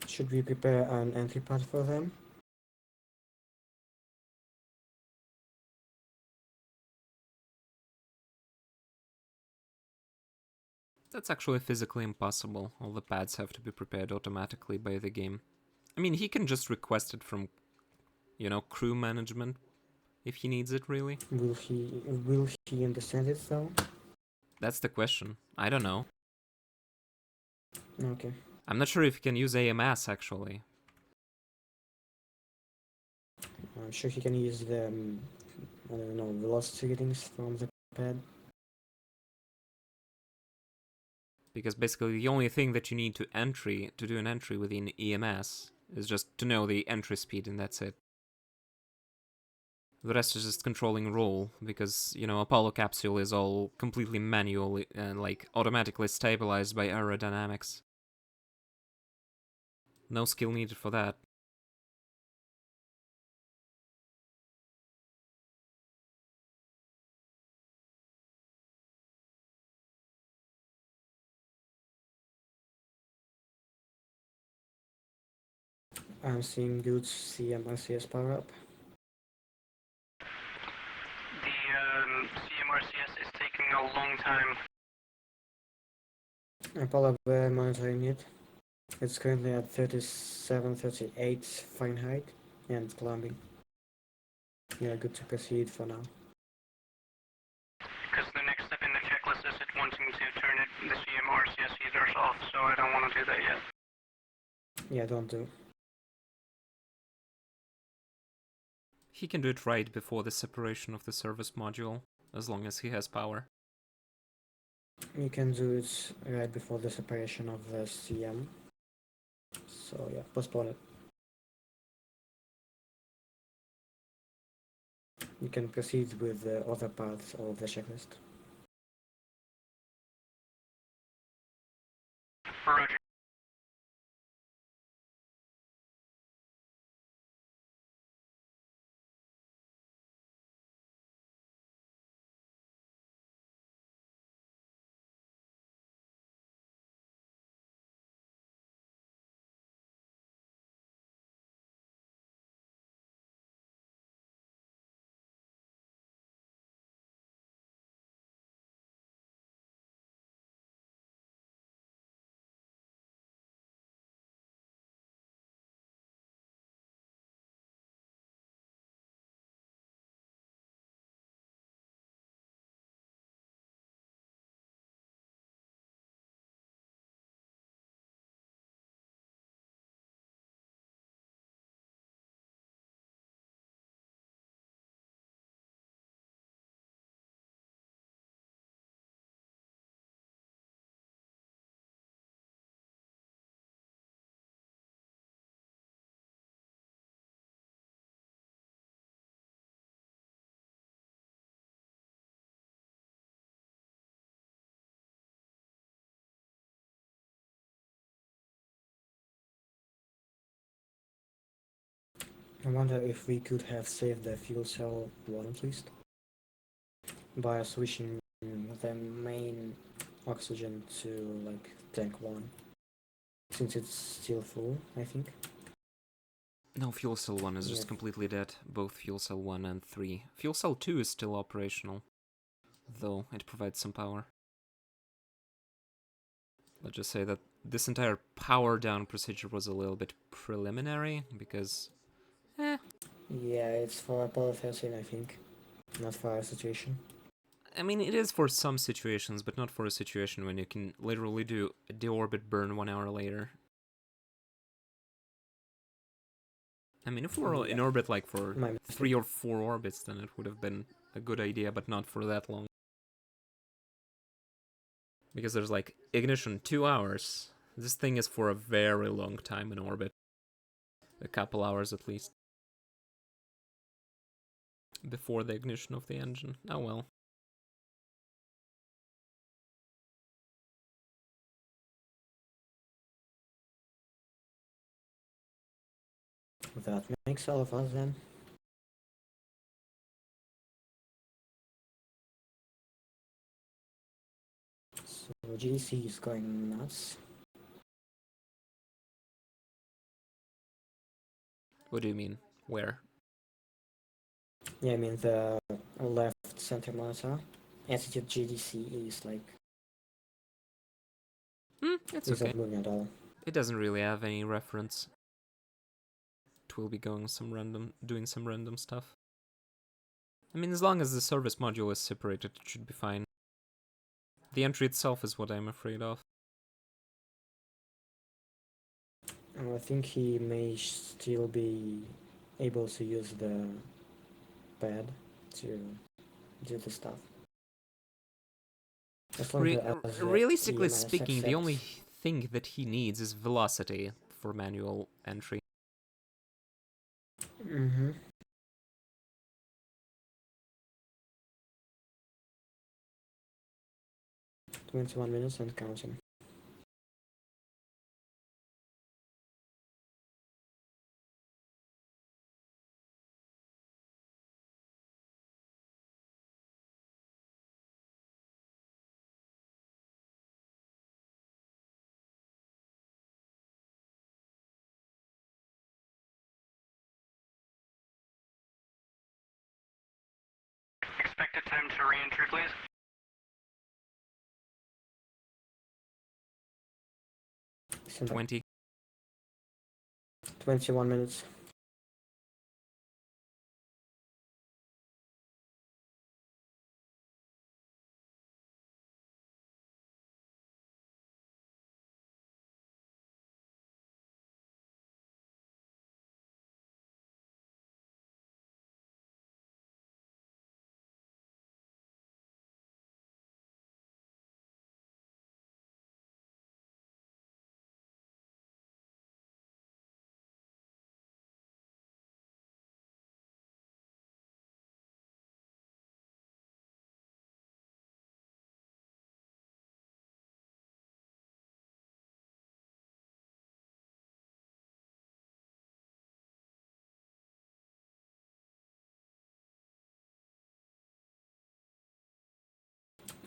Should we prepare an entry path for them? That's actually physically impossible. All the pads have to be prepared automatically by the game. I mean, he can just request it from, crew management, if he needs it, really. Will he understand it though? That's the question. I don't know. Okay. I'm not sure if he can use AMS, actually. I'm sure he can use the I don't know, velocity readings from the pad. Because basically the only thing that you need to do an entry within EMS is just to know the entry speed, and that's it. The rest is just controlling roll, because, you know, Apollo capsule is all completely manually and, like, automatically stabilized by aerodynamics. No skill needed for that. I'm seeing good CMRCS power up. The CMRCS is taking a long time. Apollo, we're monitoring it. It's currently at 37, 38 Fahrenheit and climbing. Yeah, good to proceed for now. Because the next step in the checklist is it wanting to turn the CMRCS heaters off, so I don't want to do that yet. Yeah, don't do. He can do it right before the separation of the service module, as long as he has power. You can do it right before the separation of the CM. So yeah, postpone it. You can proceed with the other parts of the checklist. Roger. I wonder if we could have saved the fuel cell one at least by switching the main oxygen to like tank 1, since it's still full, I think. No, Fuel Cell 1 is just completely dead. Both Fuel Cell 1 and 3. Fuel Cell 2 is still operational, though it provides some power. Let's just say that this entire power down procedure was a little bit preliminary, because... Yeah, it's for Apollo 13, I think, not for our situation. I mean, it is for some situations, but not for a situation when you can literally do a deorbit burn 1 hour later. I mean, if we were in orbit like for 3 or 4 orbits, then it would have been a good idea, but not for that long. Because there's like ignition 2 hours. This thing is for a very long time in orbit. A couple hours at least. Before the ignition of the engine. Oh well. That makes all of us then. So GC is going nuts. What do you mean? Where? Yeah, I mean the left center monitor. Attitude GDC is like... It's okay. Not moving at all. It doesn't really have any reference. It will be going doing some random stuff. I mean, as long as the service module is separated, it should be fine. The entry itself is what I'm afraid of. I think he may still be able to use the pad to do the stuff. As long as the Realistically EMS speaking, the only accepts. thing that he needs is velocity for manual entry. Mm-hmm. 21 minutes and counting. Expected time to re-entry, please. 20. 21 minutes.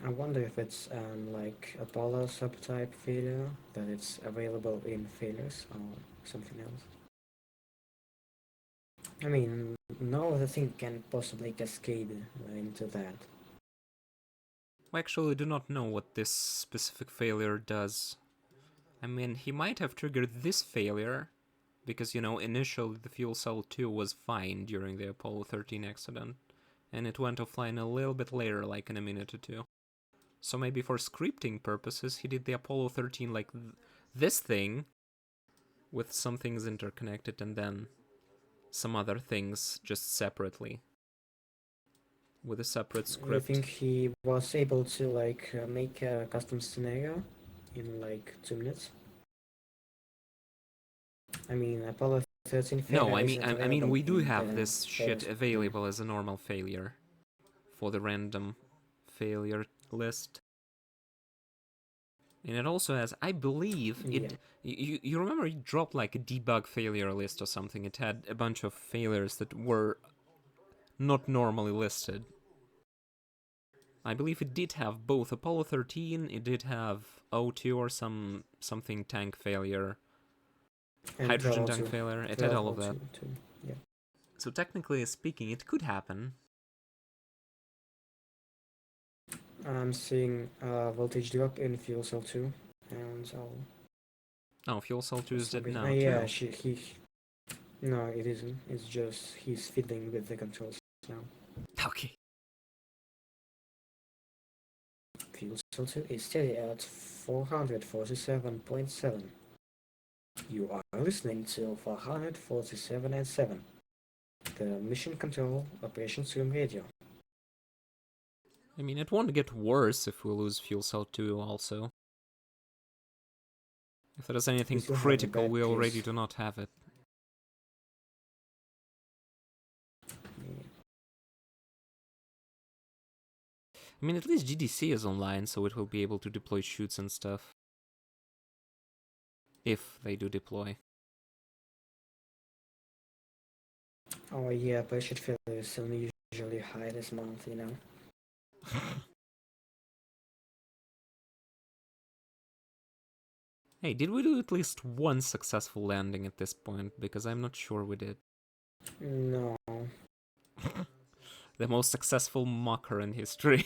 I wonder if it's like a Apollo subtype failure, that it's available in failures or something else. I mean, no other thing can possibly cascade into that. We actually do not know what this specific failure does. I mean, he might have triggered this failure, because, you know, initially the fuel cell 2 was fine during the Apollo 13 accident, and it went offline a little bit later, like in a minute or two. So maybe for scripting purposes, he did the Apollo 13 like this thing, with some things interconnected, and then some other things just separately, with a separate You script. think he was able to like make a custom scenario in like 2 minutes? I mean, Apollo 13 failure No, I isn't mean, available we do in have the this shit failures. available as a normal failure for the random failure list. And it also has, I believe, Yeah. you remember it dropped like a debug failure list or something. It had a bunch of failures that were not normally listed. I believe it did have both Apollo 13, it did have O2 or something tank failure, And hydrogen 12 tank O2. failure, it had 12 all of that. O2 too. Yeah. So technically speaking, it could happen. I'm seeing voltage drop in fuel cell 2, and so Oh, fuel cell 2 for is some dead reason, now yeah, too. no, it isn't. It's just he's fiddling with the controls now. Okay. Fuel cell 2 is steady at 447.7. You are listening to 447.7, the Mission Control Operations Room Radio. I mean, it won't get worse if we lose fuel cell 2 also. If there is anything critical, we already do not have it. Yeah. I mean, at least GDC is online, so it will be able to deploy chutes and stuff. If they do deploy. Oh yeah, pressure failure is unusually high this month, you know. Hey, did we do at least one successful landing at this point? Because I'm not sure we did. No. The most successful MOCR in history.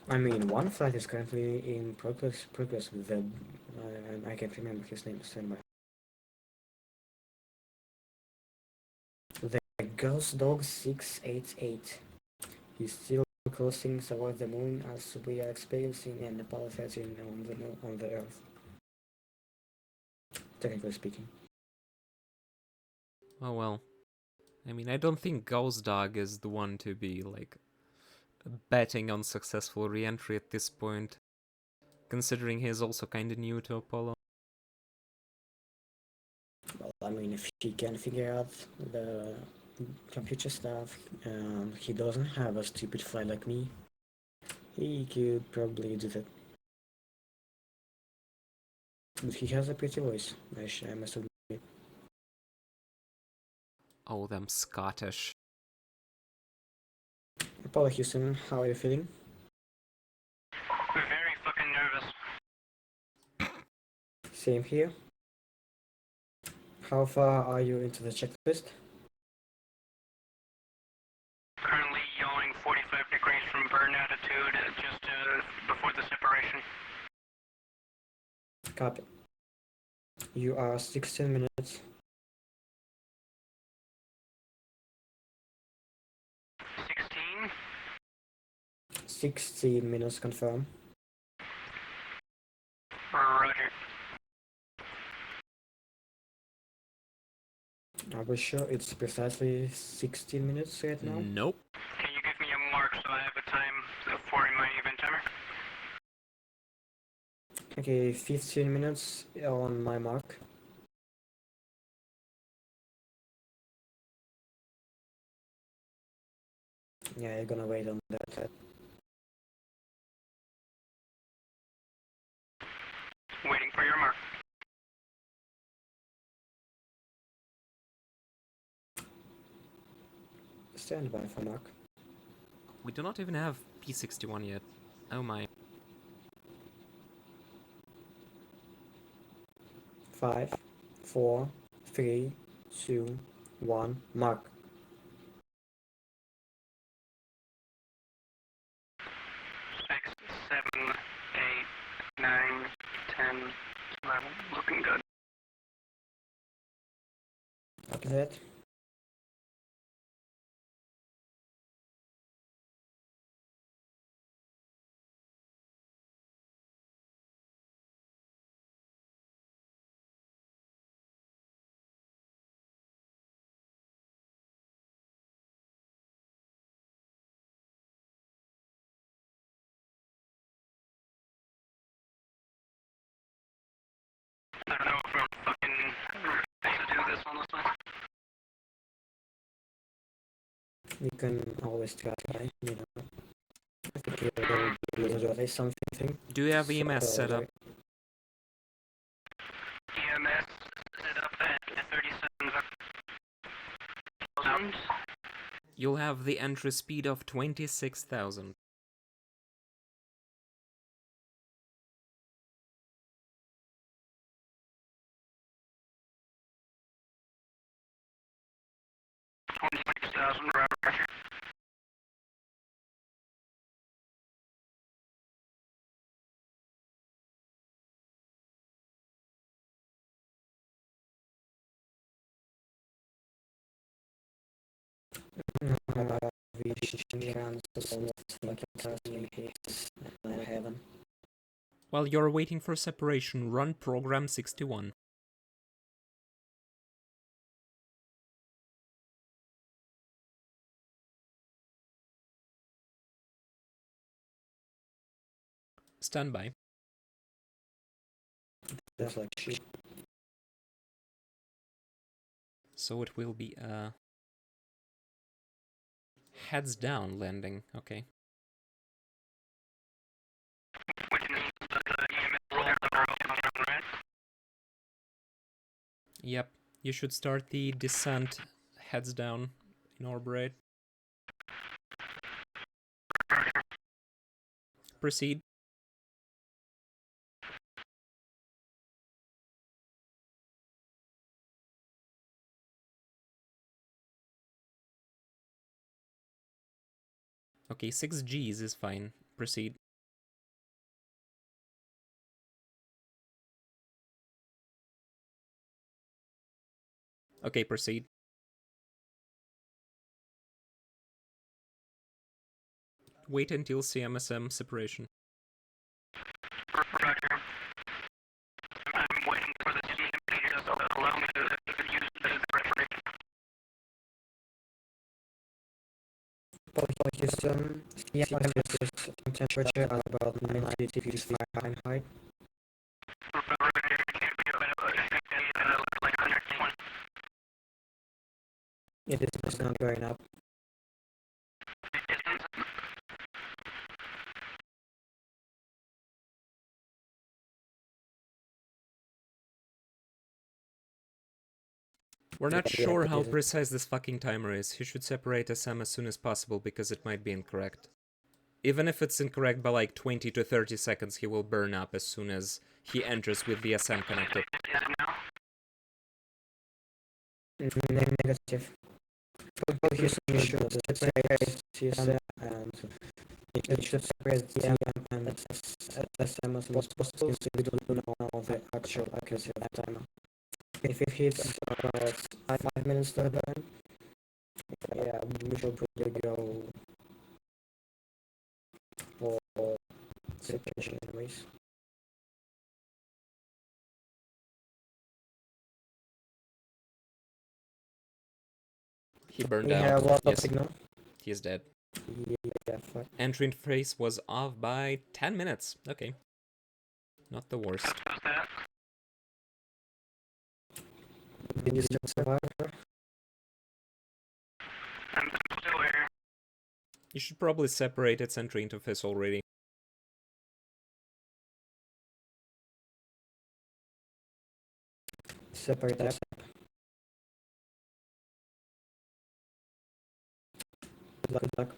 I mean, one flight is currently in progress with the, I can't remember his name, stand by. The Ghost Dog 688. He's still crossing towards the moon as we are experiencing an Apollo 13 on the Earth. Technically speaking. Oh well. I mean, I don't think Ghost Dog is the one to be, like, betting on successful re-entry at this point, considering he's also kinda new to Apollo. Well, I mean, if he can figure out the computer stuff, he doesn't have a stupid fly like me, he could probably do that. But he has a pretty voice, I must admit. Oh, them Scottish. Apollo Houston, how are you feeling? Very fucking nervous. Same here. How far are you into the checklist? Currently yawing 45 degrees from burn attitude just before the separation. Copy. You are 16 minutes. 16? 16 minutes confirm. Roger. Are we sure it's precisely 16 minutes right now? Nope. Can you give me a mark so I have a time for my event timer? Okay, 15 minutes on my mark. Yeah, you're gonna wait on that. Waiting for your mark. Stand by for mark. We do not even have P61 yet. Oh my. 5, 4, 3, 2, 1, mark. 6, 7, 8, 9, 10, 11. Looking good. Copy that. I don't know if I'm fucking ready to do this on this one. You can always try, you know. I think you'll be able to do at least something. Do you have EMS set up? EMS set up at 37,000. You'll have the entry speed of 26,000. Roger. While you're waiting for separation, run program 61. Stand by. That's like shit. So it will be a heads down landing, okay. Which means that the EMS rollers are open, right? Yep, you should start the descent heads down in orbit. Proceed. Okay, 6 Gs is fine. Proceed. Okay, proceed. wait until CMSM separation. Roger. I'm waiting for the team to just allow me to use the referee. Houston, temperature at about 90 degrees Fahrenheit. It is not going up. We're not sure how precise this fucking timer is. He should separate SM as soon as possible because it might be incorrect. Even if it's incorrect by like 20 to 30 seconds, he will burn up as soon as he enters with the SM connected. Negative. Houston should separate CSM and it should separate CM and SM as much as possible so we don't know the actual accuracy of that timer. If it hits about 5 minutes to burn, yeah, we should probably go for separation anyways. He burned We out. have lost Yes, signal. he is dead. Yeah, fuck. Entry interface was off by 10 minutes. Okay. Not the worst. Did you still survive? I'm still here. You should probably separate its entry interface already. Separate that. Good luck.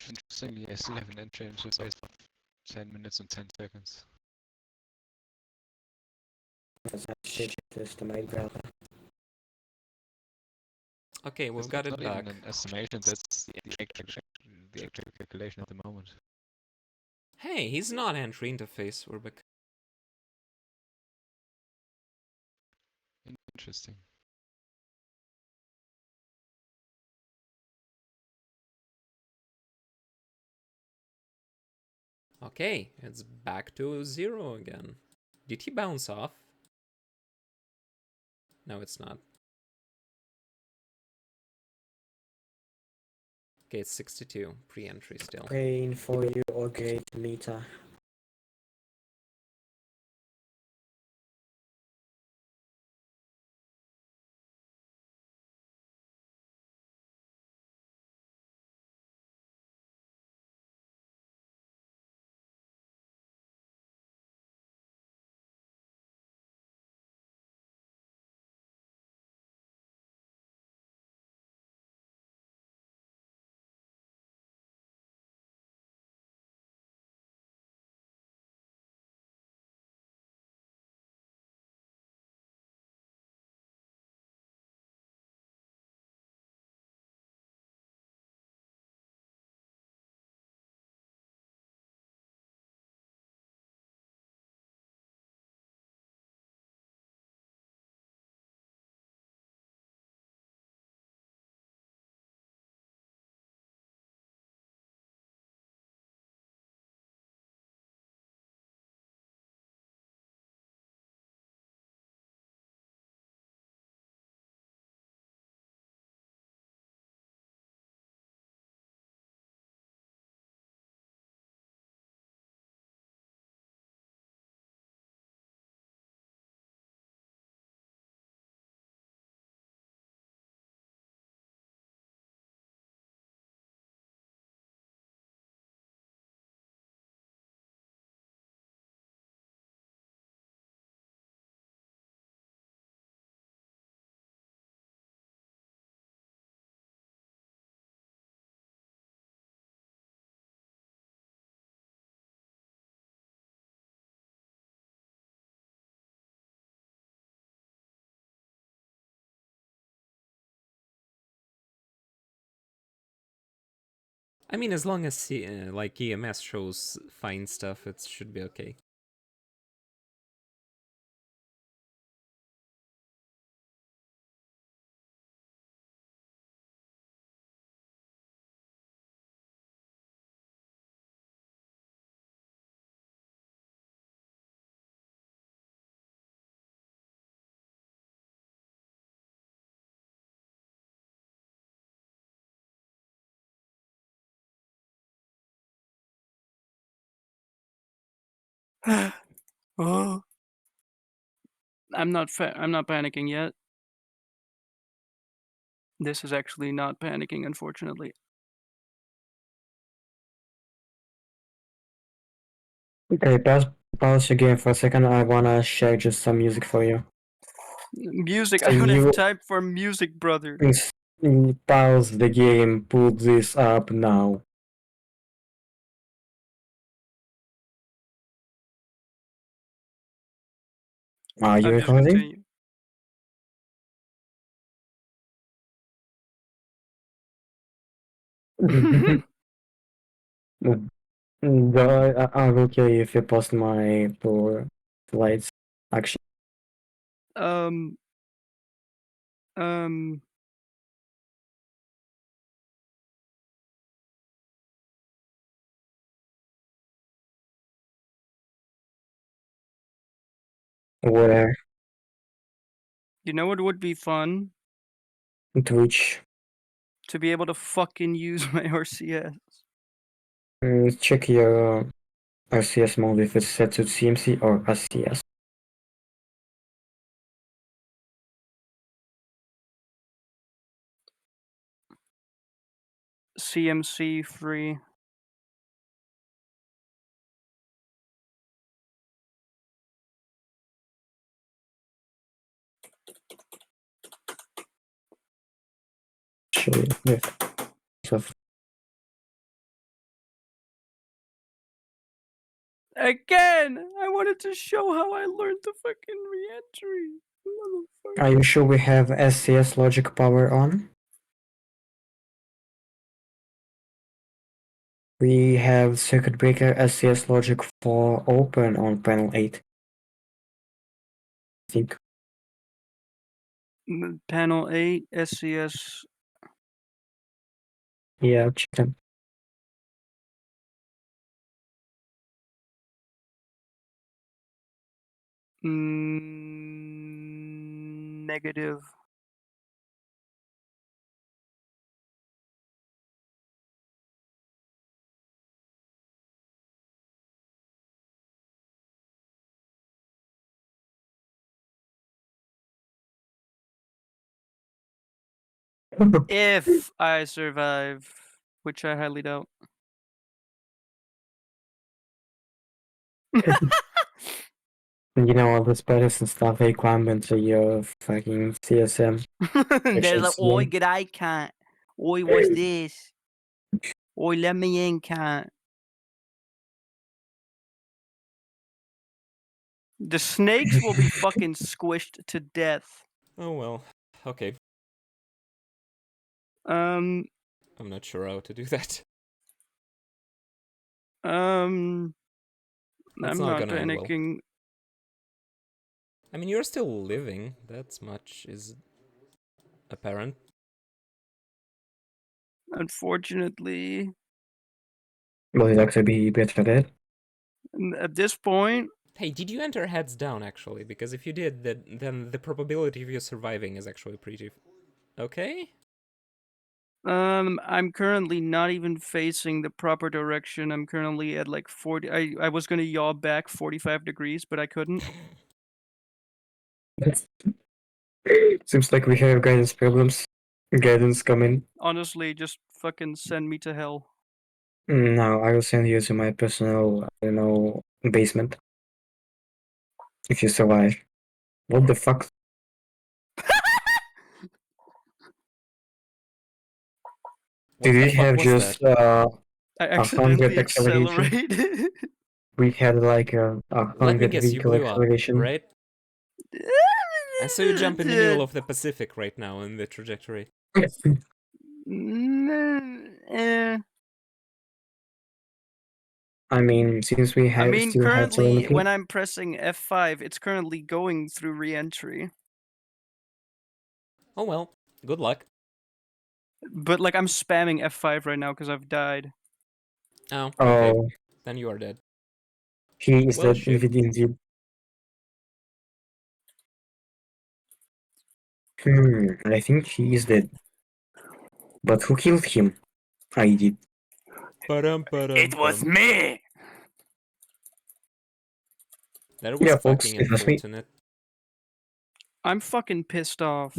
Interestingly, I still have an entry interface of 10 minutes and 10 seconds. That's shit is the main browser. Okay, we've That's got not it back. even an estimation, that's the actual calculation at the moment. Hey, he's not entry interface, we're back. Interesting. Okay, it's back to 0 again. Did he bounce off? No, it's not. Okay, it's 62, pre-entry still. Praying for you, or great meter. I mean, as long as like EMS shows fine stuff, it should be okay. Oh. I'm not panicking yet. This is actually not panicking, unfortunately. Okay, pause your game for a second. I wanna share just some music for you. Music. I Can don't have you time for music, brother. please pause the game? Put this up now. Are you I'm just recording? continue. I'm okay if you post my poor slides. Actually, um. where You know what would be fun? Twitch. To be able to fucking use my RCS. Check your RCS mode if it's set to CMC or RCS. CMC free. Show you. Yes. So, Again! I wanted to show how I learned the fucking reentry. are you sure we have SCS logic power on? We have circuit breaker SCS logic for open on panel 8. I think. Panel 8, SCS. Yeah, check them. Negative. If I survive, which I highly doubt. You know, all the spiders and stuff, they climb into your fucking CSM. They're like, oi, CM. g'day, cunt. Oi, what's this? Oi, let me in, cunt. The snakes will be fucking squished to death. Oh well, okay. Um, I'm not sure how to do that. I'm That's not not gonna end well. panicking. I mean, you're still living. That's much is apparent. Unfortunately, Will it actually be better dead? at this point, Hey, did you enter heads down actually? Because if you did, then the probability of you surviving is actually pretty okay. I'm currently not even facing the proper direction. I'm currently at like 40. I was gonna yaw back 45 degrees, but I couldn't. Seems like we have guidance problems. Guidance coming. Honestly, just fucking send me to hell. Now I will send you to my personal, I don't know, basement. If you survive. What the fuck? What Did the we fuck have was just that? I 100 accidentally acceleration? accelerated. We had like a Let me 100 guess, you vehicle blew up, acceleration. right? And so you jump in the middle of the Pacific right now in the trajectory. Eh. I mean, since we I have mean, still have currently, telemetry. when I'm pressing F5, it's currently going through reentry. Oh well, good luck. But like, I'm spamming F5 right now because I've died. Oh, okay. Oh, Then you are dead. he is Well, dead shit. indeed. I think he is dead. But who killed him? I did. It was me! That was Yeah, folks, fucking it was me. unfortunate. I'm fucking pissed off.